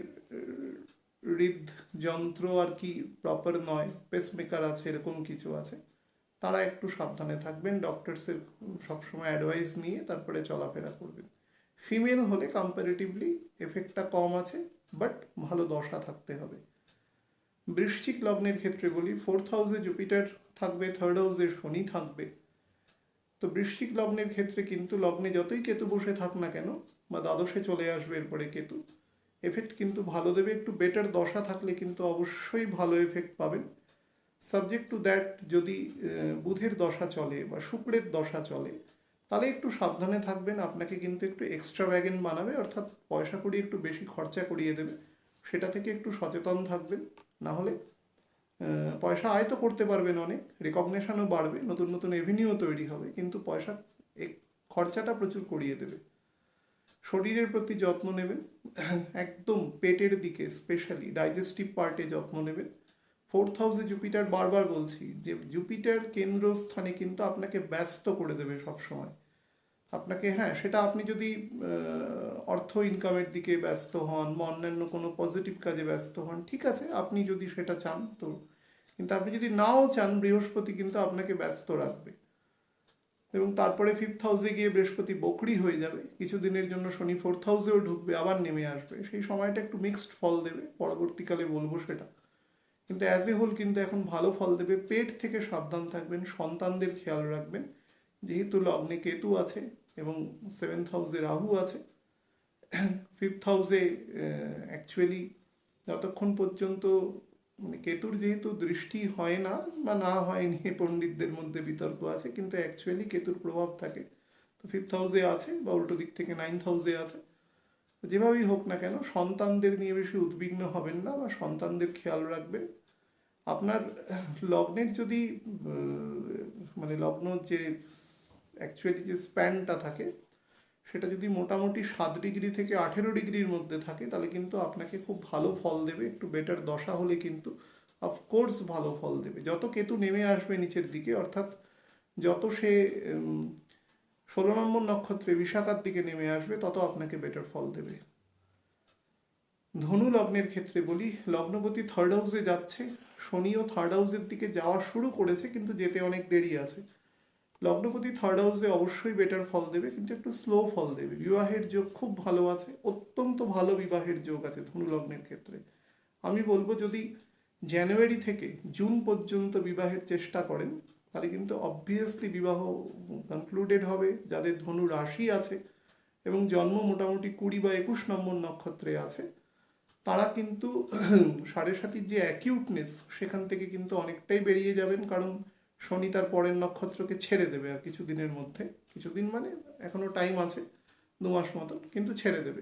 Speaker 1: হৃদযন্ত্র আর কি প্রপার নয়, পেসমেকার আছে, এরকম কিছু আছে, তারা একটু সাবধানে থাকবেন, ডক্টরসের সবসময় অ্যাডভাইস নিয়ে তারপরে চলাফেরা করবেন। ফিমেল হলে কম্পারেটিভলি এফেক্টটা কম আছে, বাট ভালো দশা থাকতে হবে। বৃশ্চিক লগ্নের ক্ষেত্রে বলি, 4th হাউসে জুপিটার থাকবে, 3rd হাউসে শনি থাকবে। তো বৃশ্চিক লগ্নের ক্ষেত্রে কিন্তু লগ্নে যতই কেতু বসে থাক না কেন, বা দ্বাদশে চলে আসবে এরপরে কেতু, এফেক্ট কিন্তু ভালো দেবে। একটু বেটার দশা থাকলে কিন্তু অবশ্যই ভালো এফেক্ট পাবেন। সাবজেক্ট টু দ্যাট, যদি বুধের দশা চলে বা শুক্রের দশা চলে, তাহলে একটু সাবধানে থাকবেন, আপনাকে কিন্তু একটু এক্সট্রা ব্যাগেন বানাবে, অর্থাৎ পয়সা করি একটু বেশি খরচা করিয়ে দেবে, সেটা থেকে একটু সচেতন থাকবেন। না হলে পয়সা আয় তো করতে পারবেন, অনেক রেকগনেশনও বাড়বে, নতুন নতুন এভিনিউও তৈরি হবে, কিন্তু পয়সা খরচাটা প্রচুর করিয়ে দেবে। শরীরের প্রতি যত্ন নেবেন, একদম পেটের দিকে স্পেশালি ডাইজেস্টিভ পার্টে যত্ন নেবেন। 4th হাউসে জুপিটার, বারবার বলছি যে জুপিটার কেন্দ্রস্থানে কিন্তু আপনাকে ব্যস্ত করে দেবে সবসময় আপনাকে। হ্যাঁ, সেটা আপনি যদি অর্থ ইনকামের দিকে ব্যস্ত হন বা অন্যান্য কোনো পজিটিভ কাজে ব্যস্ত হন, ঠিক আছে, আপনি যদি সেটা চান তো। কিন্তু আপনি যদি নাও চান, বৃহস্পতি কিন্তু আপনাকে ব্যস্ত রাখবে। এবং তারপরে 5th হাউসে গিয়ে বৃহস্পতি বকরি হয়ে যাবে, কিছুদিনের জন্য শনি 4th হাউসেও ঢুকবে, আবার নেমে আসবে। সেই সময়টা একটু মিক্সড ফল দেবে, পরবর্তীকালে বলবো সেটা। কিন্তু অ্যাজ এ হোল কিন্তু এখন ভালো ফল দেবে। পেট থেকে সাবধান থাকবেন, সন্তানদের খেয়াল রাখবেন, যেহেতু লগ্নে কেতু আছে এবং 7th হাউসে রাহু আছে। 5th হাউসে অ্যাকচুয়ালি যতক্ষণ পর্যন্ত মানে কেতুর যেহেতু দৃষ্টি হয় না বা না হয় নিয়ে পণ্ডিতদের মধ্যে বিতর্ক আছে, কিন্তু অ্যাকচুয়ালি কেতুর প্রভাব থাকে। তো 5th হাউসে আছে, বা উল্টো দিক থেকে 9th হাউসে আছে। যেভাবেই হোক না কেন, সন্তানদের নিয়ে বেশি উদ্বিগ্ন হবেন না, বা সন্তানদের খেয়াল রাখবেন। আপনার লগ্নের যদি মানে লগ্ন যে অ্যাকচুয়ালি যে স্প্যানটা থাকে, সেটা যদি মোটামুটি 7 ডিগ্রি থেকে 18 ডিগ্রির মধ্যে থাকে, তাহলে কিন্তু আপনাকে খুব ভালো ফল দেবে। একটু বেটার দশা হলে কিন্তু অফকোর্স ভালো ফল দেবে। যত কেতু নেমে আসবে নিচের দিকে, অর্থাৎ যত সে 16 নম্বর নক্ষত্রে বিশাখার দিকে নেমে আসবে, তত আপনাকে বেটার ফল দেবে। ধনু লগ্নের ক্ষেত্রে বলি, লগ্নপতি 3rd হাউসে যাচ্ছে, শনিও 3rd হাউসের দিকে যাওয়া শুরু করেছে, কিন্তু যেতে অনেক দেরি আছে। লগ্নপতি 3rd হাউসে অবশ্যই বেটার ফল দেবে, কিন্তু একটু স্লো ফল দেবে। বিবাহের যোগ খুব ভালো আছে, অত্যন্ত ভালো বিবাহের যোগ আছে ধনু লগ্নের ক্ষেত্রে। আমি বলবো যদি জানুয়ারি থেকে জুন পর্যন্ত বিবাহের চেষ্টা করেন, তাহলে কিন্তু অবভিয়াসলি বিবাহ কনক্লুডেড হবে। যাদের ধনু রাশি আছে এবং জন্ম মোটামুটি 20 বা 21 নম্বর নক্ষত্রে আছে, তারা কিন্তু সাড়ে সাতির যে অ্যাকিউটনেস, সেখান থেকে কিন্তু অনেকটাই বেরিয়ে যাবেন, কারণ শনি তার পরের নক্ষত্রকে ছেড়ে দেবে আর কিছুদিনের মধ্যে। কিছুদিন মানে এখনও টাইম আছে, 2 মাস মতন, কিন্তু ছেড়ে দেবে।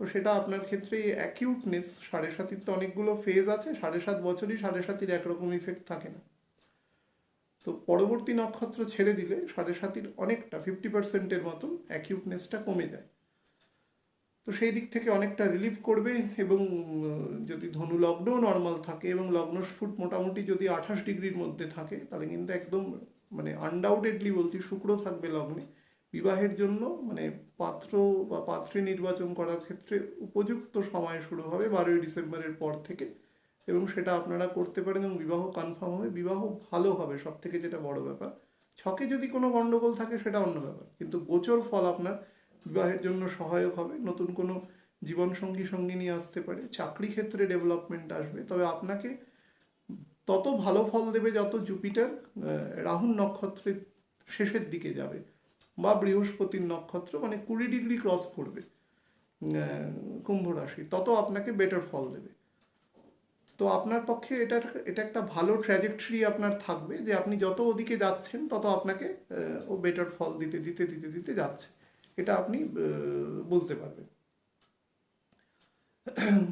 Speaker 1: তো সেটা আপনার ক্ষেত্রে অ্যাকিউটনেস, সাড়ে সাতির তো অনেকগুলো ফেজ আছে, 7.5 বছরই সাড়ে সাতির একরকম ইফেক্ট থাকে না। তো পরবর্তী নক্ষত্র ছেড়ে দিলে সাড়ে সাতির অনেকটা 50%-এর মতন অ্যাকিউটনেসটা কমে যায়। তো সেই দিক থেকে অনেকটা রিলিফ করবে। এবং যদি ধনু লগ্নও নর্মাল থাকে এবং লগ্ন ফুট মোটামুটি যদি 28 ডিগ্রির মধ্যে থাকে, তাহলে কিন্তু একদম মানে আনডাউটেডলি বলছি, শুক্র থাকবে লগ্নে, বিবাহের জন্য মানে পাত্র বা পাত্রী নির্বাচন করার ক্ষেত্রে উপযুক্ত সময় শুরু হবে 12ই ডিসেম্বরের পর থেকে। এবং সেটা আপনারা করতে পারেন এবং বিবাহ কনফার্ম হবে, বিবাহ ভালো হবে, সব থেকে যেটা বড় ব্যাপার। ছকে যদি কোনো গন্ডগোল থাকে সেটা অন্য ব্যাপার, কিন্তু গোচর ফল আপনার বিবাহের জন্য সহায়ক হবে, নতুন কোনো জীবনসঙ্গী সঙ্গিনী আসতে পারে, চাকরি ক্ষেত্রে ডেভেলপমেন্ট আসবে। তবে আপনাকে তত ভালো ফল দেবে যত জুপিটার রাহুর নক্ষত্রের শেষের দিকে যাবে বা বৃহস্পতির নক্ষত্র মানে 20 ডিগ্রি ক্রস করবে কুম্ভ রাশি, তত আপনাকে বেটার ফল দেবে। তো আপনার পক্ষে এটা একটা ভালো ট্র্যাজেক্টরি আপনার থাকবে যে আপনি যত ওদিকে যাচ্ছেন তত আপনাকে ও বেটার ফল দিতে দিতে দিতে দিতে যাচ্ছে, এটা আপনি বুঝতে পারবেন।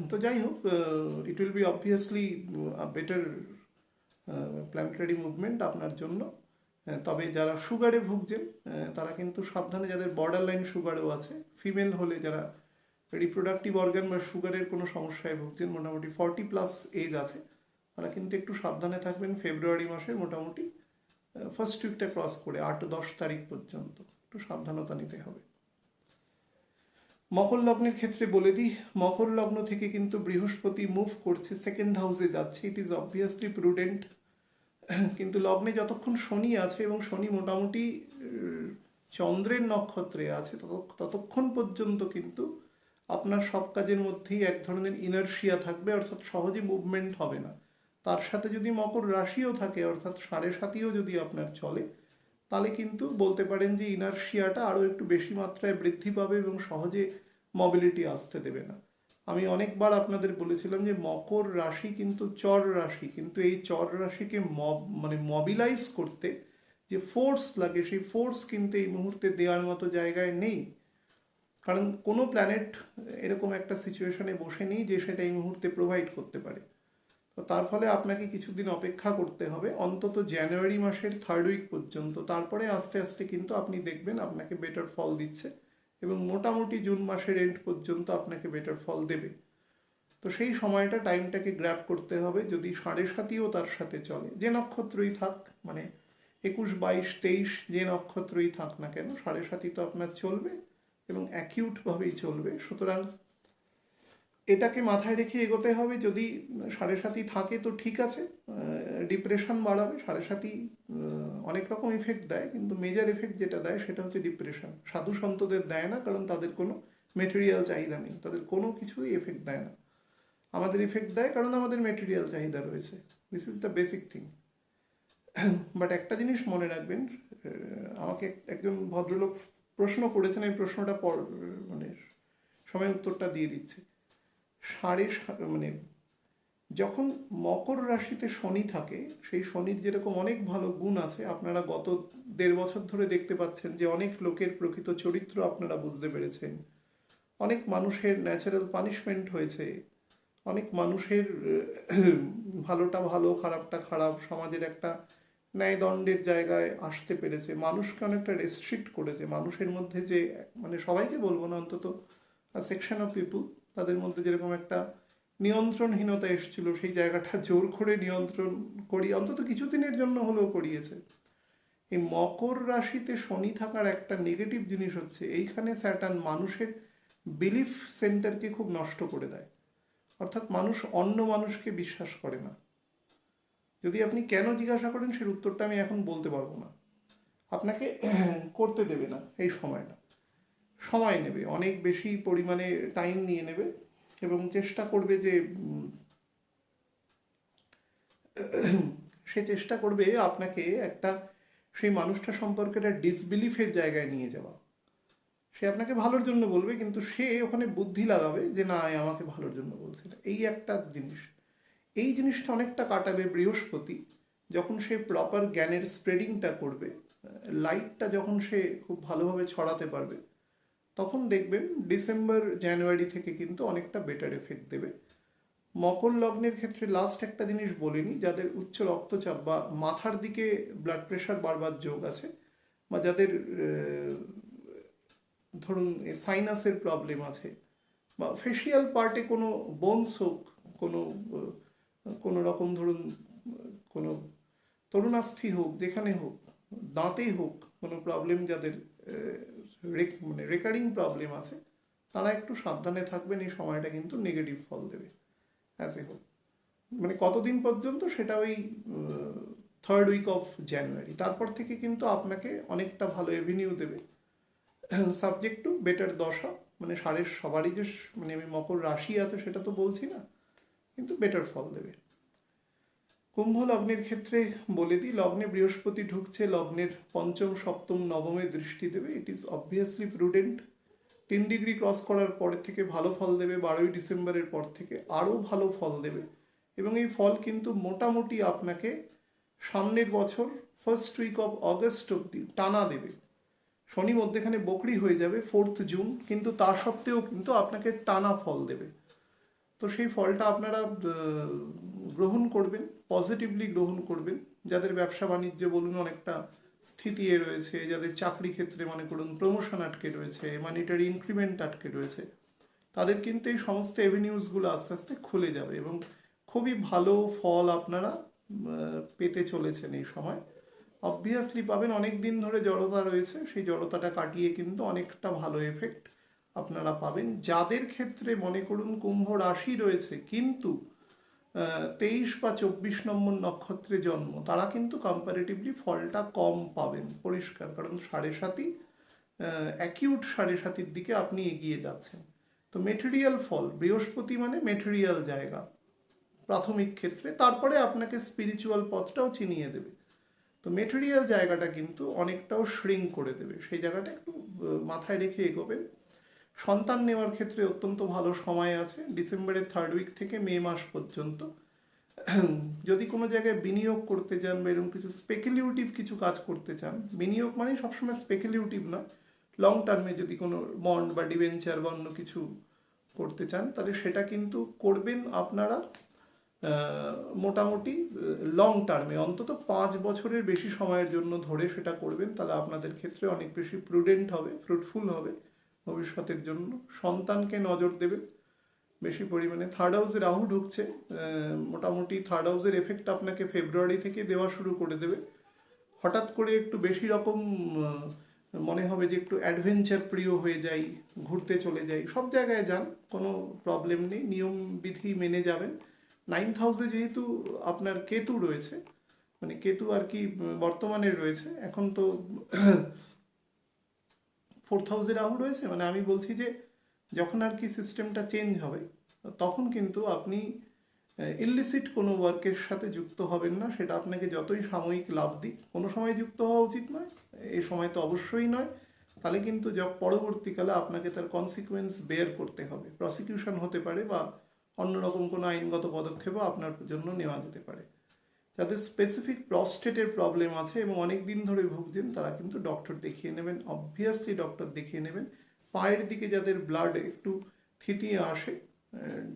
Speaker 1: তো যাই হোক, it will be obviously better planetary movement আপনার জন্য। তবে যারা সুগারে ভুগছেন তারা কিন্তু সাবধানে, যাদের বর্ডার লাইন সুগারও আছে, ফিমেল হলে যারা রিপ্রোডাক্টিভ অর্গান বা সুগারের কোনো সমস্যায় ভুগছেন, মোটামুটি 40+ এজ আছে, তারা কিন্তু একটু সাবধানে থাকবেন। ফেব্রুয়ারি মাসের মোটামুটি ফার্স্ট উইকটা ক্রস করে 8-10 তারিখ পর্যন্ত একটু সাবধানতা নিতে হবে। মকর লগ্নের ক্ষেত্রে বলে দিই, মকর লগ্ন থেকে কিন্তু বৃহস্পতি মুভ করছে, সেকেন্ড হাউসে যাচ্ছে। ইট ইজ অবভিয়াসলি প্রুডেন্ট, কিন্তু লগ্নে যতক্ষণ শনি আছে এবং শনি মোটামুটি চন্দ্রের নক্ষত্রে আছে, ততক্ষণ পর্যন্ত কিন্তু আপনার সব কাজের মধ্যেই এক ধরনের ইনার্শিয়া থাকবে, অর্থাৎ সহজে মুভমেন্ট হবে না। তার সাথে যদি মকর রাশিও থাকে, অর্থাৎ 7.5 যদি আপনার চলে, তাহলে কিন্তু বলতে পারেন যে ইনার্শিয়াটা আরও একটু বেশি মাত্রায় বৃদ্ধি পাবে এবং সহজে মোবিলিটি আসতে দেবে না। আমি অনেকবার আপনাদের বলেছিলাম যে মকর রাশি কিন্তু চর রাশি, কিন্তু এই চর রাশিকে মবিলাইজ করতে যে ফোর্স লাগে, সেই ফোর্স কিন্তু এই মুহূর্তে দেওয়ার মতো জায়গায় নেই। কারণ কোনো প্ল্যানেট এরকম একটা সিচুয়েশনে বসে নেই যে সেটা এই মুহূর্তে প্রোভাইড করতে পারে। তো তার ফলে আপনাকে কিছুদিন অপেক্ষা করতে হবে, অন্তত জানুয়ারি মাসের 3rd উইক পর্যন্ত। তারপরে আস্তে আস্তে কিন্তু আপনি দেখবেন আপনাকে বেটার ফল দিচ্ছে এবং মোটামুটি জুন মাসের এন্ড পর্যন্ত আপনাকে বেটার ফল দেবে। তো সেই সময়টা, টাইমটাকে গ্র্যাব করতে হবে। যদি 7.5ও তার সাথে চলে, যে নক্ষত্রই থাক, মানে 21, 22, 23 যে নক্ষত্রই থাক না কেন, 7.5 তো আপনার চলবে এবং অ্যাকিউটভাবেই চলবে। সুতরাং এটাকে মাথায় রেখে এগোতে হবে। যদি 7.5 থাকে তো ঠিক আছে, ডিপ্রেশন বাড়াবে। 7.5 অনেক রকম ইফেক্ট দেয়, কিন্তু মেজর এফেক্ট যেটা দেয় সেটা হচ্ছে ডিপ্রেশন। সাধু সন্তদের দেয় না, কারণ তাদের কোনো মেটেরিয়াল চাহিদা নেই, তাদের কোনো কিছুই এফেক্ট দেয় না। আমাদের ইফেক্ট দেয় কারণ আমাদের মেটেরিয়াল চাহিদা রয়েছে। This is the basic thing. But একটা জিনিস মনে রাখবেন, আমাকে একজন ভদ্রলোক প্রশ্ন করেছেন, এই প্রশ্নটা মানে সময় উত্তরটা দিয়ে দিচ্ছি। মানে যখন মকর রাশিতে শনি থাকে, সেই শনির যেরকম অনেক ভালো গুণ আছে, আপনারা গত 1.5 বছর ধরে দেখতে পাচ্ছেন যে অনেক লোকের প্রকৃত চরিত্র আপনারা বুঝতে পেরেছেন, অনেক মানুষের ন্যাচারাল পানিশমেন্ট হয়েছে, অনেক মানুষের ভালোটা ভালো খারাপটা খারাপ, সমাজের একটা ন্যায়দণ্ডের জায়গায় আসতে পেরেছে, মানুষকে অনেকটা রেস্ট্রিক্ট করেছে। মানুষের মধ্যে যে, মানে সবাইকে বলবো না, অন্তত সেকশন অফ পিপুল, তাদের মধ্যে যেরকম একটা নিয়ন্ত্রণহীনতা এসেছিল, সেই জায়গাটা জোর করে নিয়ন্ত্রণ করি, অন্তত কিছুদিনের জন্য হলেও করিয়েছে। এই মকর রাশিতে শনি থাকার একটা নেগেটিভ জিনিস হচ্ছে, এইখানে স্যাটার্ন মানুষের বিলিফ সেন্টারকে খুব নষ্ট করে দেয়। অর্থাৎ মানুষ অন্য মানুষকে বিশ্বাস করে না। যদি আপনি কেন জিজ্ঞাসা করেন, সেই উত্তরটা আমি এখন বলতে পারবো না। আপনাকে করতে দেবে না, এই সময়টা সময় নেবে, অনেক বেশি পরিমাণে টাইম নিয়ে নেবে এবং চেষ্টা করবে যে সে চেষ্টা করবে আপনাকে একটা সেই মানুষটা সম্পর্কে একটা ডিসবিলিফের জায়গায় নিয়ে যাওয়া। সে আপনাকে ভালোর জন্য বলবে, কিন্তু সে ওখানে বুদ্ধি লাগাবে যে না, আমাকে ভালোর জন্য বলছে না। এই একটা জিনিস, এই জিনিসটা অনেকটা কাটাবে বৃহস্পতি যখন সে প্রপার জ্ঞানের স্প্রেডিংটা করবে, লাইটটা যখন সে খুব ভালোভাবে ছড়াতে পারবে, তখন দেখবেন ডিসেম্বর জানুয়ারি থেকে কিন্তু অনেকটা বেটার এফেক্ট দেবে। মকর লগ্নের ক্ষেত্রে লাস্ট একটা জিনিস বলিনি, যাদের উচ্চ রক্তচাপ বা মাথার দিকে ব্লাড প্রেশার বাড়বার যোগ আছে, বা যাদের ধরুন সাইনাসের প্রবলেম আছে, বা ফেসিয়াল পার্টে কোনো বোনস হোক, কোনো কোনো রকম ধরুন কোনো তরুণাস্থি হোক, যেখানে হোক, দাঁতেই হোক কোনো প্রবলেম, যাদের মানে রেকারিং প্রবলেম আছে, তারা একটু সাবধানে থাকবেন। এই সময়টা কিন্তু নেগেটিভ ফল দেবে অ্যাজ এ হোল। মানে কতদিন পর্যন্ত, সেটা ওই 3rd উইক অফ জানুয়ারি, তারপর থেকে কিন্তু আপনাকে অনেকটা ভালো এভিনিউ দেবে। সাবজেক্ট টু বেটার দশা, মানে সারের সবারই যে মানে আমি মকর রাশি আছে সেটা তো বলছি না, কিন্তু বেটার ফল দেবে। কুম্ভ লগ্নের ক্ষেত্রে বলে দিই, লগ্নে বৃহস্পতি ঢুকছে, লগ্নের পঞ্চম সপ্তম নবমে দৃষ্টি দেবে। It is obviously prudent. 3 degree cross করার পর থেকে ভালো ফল দেবে, 12ই ডিসেম্বরের পর থেকে আরও ভালো ফল দেবে, এবং এই ফল কিন্তু মোটামুটি আপনাকে সামনের বছর ফার্স্ট উইক অফ অগস্ট অব্দি টানা দেবে। শনি মধ্যেখানে বকরি হয়ে যাবে 4 জুন, কিন্তু তা সত্ত্বেও কিন্তু আপনাকে টানা ফল দেবে। তো সেই ফলটা আপনারা গ্রহণ করবেন, পজিটিভলি গ্রহণ করবেন। যাদের ব্যবসা বাণিজ্য বলুন অনেকটা স্থিতি রয়েছে, যাদের চাকরি ক্ষেত্রে মনে করুন প্রমোশন আটকে রয়েছে, মানিটারি ইনক্রিমেন্ট আটকে রয়েছে, তাদের কিন্তু এই সমস্ত এভিনিউজগুলো আস্তে আস্তে খুলে যাবে এবং খুবই ভালো ফল আপনারা পেতে চলেছেন এই সময়। অবভিয়াসলি পাবেন, অনেক দিন ধরে জড়তা রয়েছে, সেই জড়তাটা কাটিয়ে কিন্তু অনেকটা ভালো এফেক্ট আপনারা পাবেন। যাদের ক্ষেত্রে মনে করুন কুম্ভ রাশি রয়েছে কিন্তু 23 বা 24 নম্বর নক্ষত্রে জন্ম, তারা কিন্তু কম্পারেটিভলি ফলটা কম পাবেন পরিষ্কার, কারণ সাড়ে সাতই অ্যাকিউট সাড়ে সাতির দিকে আপনি এগিয়ে যাচ্ছেন। তো মেটেরিয়াল ফল, বৃহস্পতি মানে মেটেরিয়াল জায়গা প্রাথমিক ক্ষেত্রে, তারপরে আপনাকে স্পিরিচুয়াল পথটাও চিনিয়ে দেবে। তো মেটেরিয়াল জায়গাটা কিন্তু অনেকটাও শ্রিঙ্ক করে দেবে, সেই জায়গাটা একটু মাথায় রেখে এগোবেন। সন্তান নেওয়ার ক্ষেত্রে অত্যন্ত ভালো সময় আছে, ডিসেম্বরের 3rd উইক থেকে মে মাস পর্যন্ত। যদি কোনো জায়গায় বিনিয়োগ করতে চান বা এরকম কিছু স্পেকুলেটিভ কিছু কাজ করতে চান, বিনিয়োগ মানে সবসময় স্পেকুলেটিভ নয়, লং টার্মে যদি কোনো বন্ড বা ডিবেঞ্চার বা অন্য কিছু করতে চান, তাহলে সেটা কিন্তু করবেন আপনারা মোটামুটি লং টার্মে, অন্তত 5 বছরের বেশি সময়ের জন্য ধরে সেটা করবেন, তাহলে আপনাদের ক্ষেত্রে অনেক বেশি প্রুডেন্ট হবে, ফ্রুটফুল হবে ভবিষ্যতের জন্য। সন্তানকে নজর দেবেন বেশি পরিমাণে। 3rd হাউসে রাহু ঢুকছে, মোটামুটি 3rd হাউসের এফেক্ট আপনাকে ফেব্রুয়ারি থেকে দেওয়া শুরু করে দেবে। হঠাৎ করে একটু বেশি রকম মনে হবে যে একটু অ্যাডভেঞ্চার প্রিয় হয়ে যাই, ঘুরতে চলে যাই, সব জায়গায় যান, কোনো প্রবলেম নেই, নিয়ম বিধি মেনে যাবেন। 9th হাউসে যেহেতু আপনার কেতু রয়েছে, মানে কেতু আর কি বর্তমানে রয়েছে, এখন তো 4th হাউসে রাহু রয়েছে, মানে আমি বলছি যে যখন আর কি সিস্টেমটা চেঞ্জ হবে তখন কিন্তু আপনি ইলিসিট কোনো ওয়ার্কের সাথে যুক্ত হবেন না, সেটা আপনাকে যতই সাময়িক লাভ দিক, কোনো সময় যুক্ত হওয়া উচিত নয়, এই সময় তো অবশ্যই নয়, তাহলে কিন্তু পরবর্তীকালে আপনাকে তার কনসিকুয়েন্স বেয়ার করতে হবে, প্রসিকিউশন হতে পারে বা অন্যরকম কোনো আইনগত পদক্ষেপও আপনার জন্য নেওয়া যেতে পারে। যাদের স্পেসিফিক প্রস্টেটের প্রবলেম আছে এবং অনেক দিন ধরে ভুগছেন, তারা কিন্তু ডক্টর দেখিয়ে নেবেন, অবভিয়াসলি ডক্টর দেখিয়ে নেবেন। পায়ের দিকে যাদের ব্লাড একটু থিতিয়ে আসে,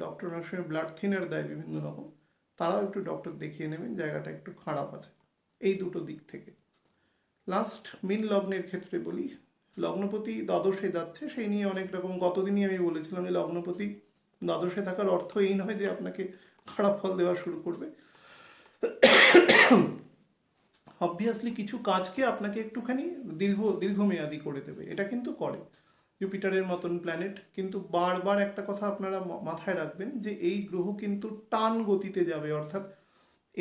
Speaker 1: ডক্টর অনেক সময় ব্লাড থিনার দেয় বিভিন্ন রকম, তারাও একটু ডক্টর দেখিয়ে নেবেন, জায়গাটা একটু খারাপ আছে এই দুটো দিক থেকে। লাস্ট মীন লগ্নের ক্ষেত্রে বলি, লগ্নপতি দ্বাদশে যাচ্ছে, সেই নিয়ে অনেক রকম, গতদিনই আমি বলেছিলাম যে লগ্নপতি দ্বাদশে থাকার অর্থ এই নয় যে আপনাকে খারাপ ফল দেওয়া শুরু করবে। অবভিয়াসলি কিছু কাজকে আপনাকে একটুখানি দীর্ঘমেয়াদী করে দেবে, এটা কিন্তু করে জুপিটারের মতন প্ল্যানেট। কিন্তু বারবার একটা কথা আপনারা মাথায় রাখবেন যে এই গ্রহ কিন্তু টান গতিতে যাবে, অর্থাৎ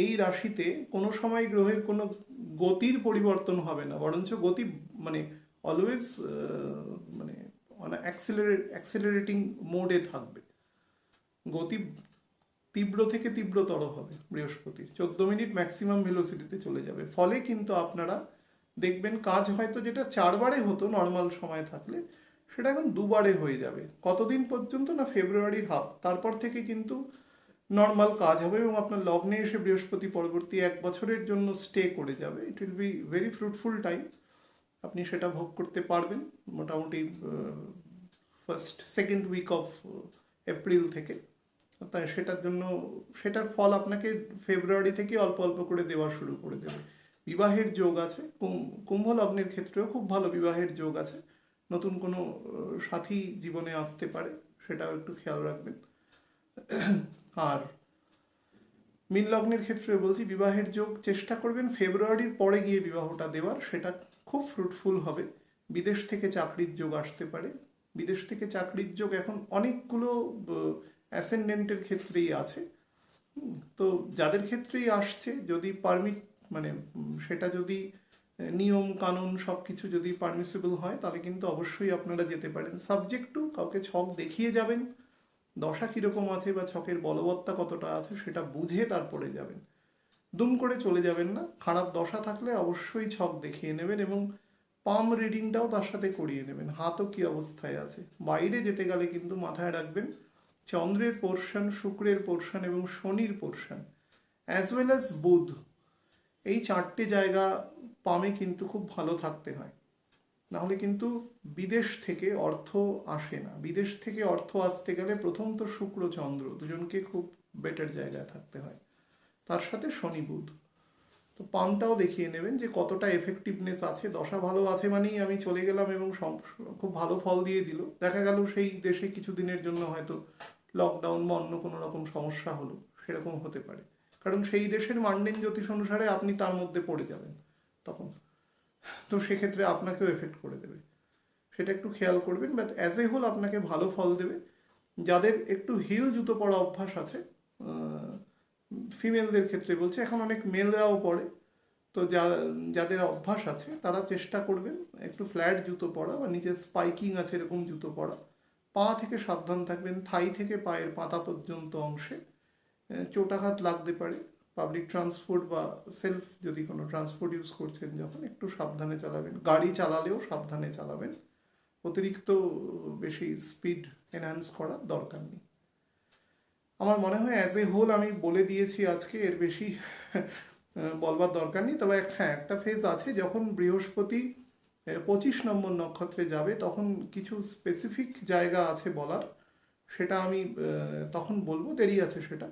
Speaker 1: এই রাশিতে কোনো সময় গ্রহের কোনো গতির পরিবর্তন হবে না, বরঞ্চ গতি মানে অলওয়েজ মানে অ্যাক্সেলারেটিং মোডে থাকবে, গতি তীব্র থেকে তীব্রতর হবে বৃহস্পতির, 14 মিনিট ম্যাক্সিমাম ভেলোসিটিতে চলে যাবে। ফলে কিন্তু আপনারা দেখবেন কাজ হয়তো যেটা 4বারে হতো নর্মাল সময় থাকলে, সেটা এখন 2বারে হয়ে যাবে। কতদিন পর্যন্ত না, ফেব্রুয়ারির হাফ, তারপর থেকে কিন্তু নর্মাল কাজ হবে এবং আপনার লগ্নে এসে বৃহস্পতি পরবর্তী 1 বছরের জন্য স্টে করে যাবে। It will be very fruitful time, আপনি সেটা ভোগ করতে পারবেন মোটামুটি 1st-2nd উইক অফ এপ্রিল থেকে। তাই সেটার জন্য সেটার ফল আপনাকে ফেব্রুয়ারি থেকে অল্প অল্প করে দেওয়া শুরু করে দেবে। বিবাহের যোগ আছে, কুম্ভ লগ্নের ক্ষেত্রেও খুব ভালো বিবাহের যোগ আছে, নতুন কোনো সাথী জীবনে আসতে পারে, সেটাও একটু খেয়াল রাখবেন। আর মীন লগ্নের ক্ষেত্রে বলছি বিবাহের যোগ চেষ্টা করবেন ফেব্রুয়ারির পরে গিয়ে বিবাহটা দেওয়ার, সেটা খুব ফ্রুটফুল হবে। বিদেশ থেকে চাকরির যোগ আসতে পারে, বিদেশ থেকে চাকরির যোগ এখন অনেকগুলো অ্যাসেন্ডেন্টের ক্ষেত্রেই আছে। তো যাদের ক্ষেত্রেই আসছে, যদি পারমিট মানে সেটা যদি নিয়ম কানুন সব কিছু যদি পারমিসিবল হয় তাহলে কিন্তু অবশ্যই আপনারা যেতে পারেন। সাবজেক্ট টু কাউকে ছক দেখিয়ে যাবেন, দশা কীরকম আছে বা ছকের বলবত্তা কতটা আছে সেটা বুঝে তারপরে যাবেন। দুম করে চলে যাবেন না। খারাপ দশা থাকলে অবশ্যই ছক দেখিয়ে নেবেন এবং পাম রিডিংটাও তার সাথে করিয়ে নেবেন, হাতও কী অবস্থায় আছে। বাইরে যেতে গেলে কিন্তু মাথায় রাখবেন চন্দ্রের পোর্শন, শুক্রের পোর্শন এবং শনির পোর্শন অ্যাজ ওয়েল অ্যাজ বুধ, এই চারটে জায়গা পামে কিন্তু খুব ভালো থাকতে হয়। নাহলে কিন্তু বিদেশ থেকে অর্থ আসে না। বিদেশ থেকে অর্থ আসতে গেলে প্রথম তো শুক্র চন্দ্র দুজনকে খুব বেটার জায়গায় থাকতে হয়, তার সাথে শনি বুধ। তো পামটাও দেখিয়ে নেবেন যে কতটা এফেক্টিভনেস আছে। দশা ভালো আছে মানেই আমি চলে গেলাম এবং খুব ভালো ফল দিয়ে দিল, দেখা গেল সেই দেশে কিছু দিনের জন্য হয়তো লকডাউন বা অন্য কোনো রকম সমস্যা হলো, সেরকম হতে পারে। কারণ সেই দেশের মান্ডেন জ্যোতিষ অনুসারে আপনি তার মধ্যে পড়ে যাবেন তখন, তো সেক্ষেত্রে আপনাকেও এফেক্ট করে দেবে, সেটা একটু খেয়াল করবেন। বাট অ্যাজ এ হোল আপনাকে ভালো ফল দেবে। যাদের একটু হিল জুতো পরা অভ্যাস আছে, ফিমেলদের ক্ষেত্রে বলছে, এখন অনেক মেলরাও পরে, তো যাদের অভ্যাস আছে তারা চেষ্টা করবেন একটু ফ্ল্যাট জুতো পরা বা নিচে স্পাইকিং আছে এরকম জুতো পরা। পা থেকে সাবধান থাকবেন, থাই থেকে পায়ের পাতা পর্যন্ত অংশে চোটাঘাত লাগতে পারে। পাবলিক ট্রান্সপোর্ট বা সেলফ যদি কোনো ট্রান্সপোর্ট ইউজ করছেন যখন, একটু সাবধানে চালাবেন। গাড়ি চালালেও সাবধানে চালাবেন, অতিরিক্ত বেশি স্পিড এনহ্যান্স করার দরকার নেই। আমার মনে হয় অ্যাজ এ হোল আমি বলে দিয়েছি আজকে, এর বেশি বলবার দরকার নেই। তবে হ্যাঁ, একটা ফেজ আছে যখন বৃহস্পতি 25 নম্বর নক্ষত্রে যাবে, তখন কিছু স্পেসিফিক জায়গা আছে বলার, সেটা আমি তখন বলবো, দেরি আছে সেটা।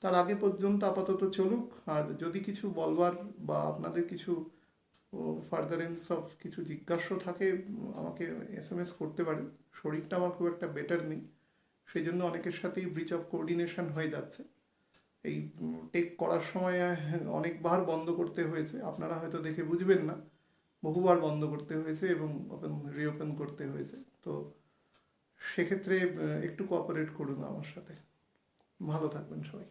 Speaker 1: তার আগে পর্যন্ত আপাতত চলুক। আর যদি কিছু বলবার বা আপনাদের কিছু ফার্দারেন্স অফ কিছু জিজ্ঞাসা থাকে আমাকে SMS করতে পারেন। শরীরটা আমার খুব একটা বেটার নেই, সেই জন্য অনেকের সাথেই ব্রিচ অফ কোঅর্ডিনেশন হয়ে যাচ্ছে। এই টেক করার সময় অনেকবার বন্ধ করতে হয়েছে, আপনারা হয়তো দেখে বুঝবেন না, বহুবার বন্ধ করতে হয়েছে এবং রিওপেন করতে হয়েছে। তো সেক্ষেত্রে একটু কোঅপারেট করুন আমার সাথে। ভালো থাকবেন সবাই।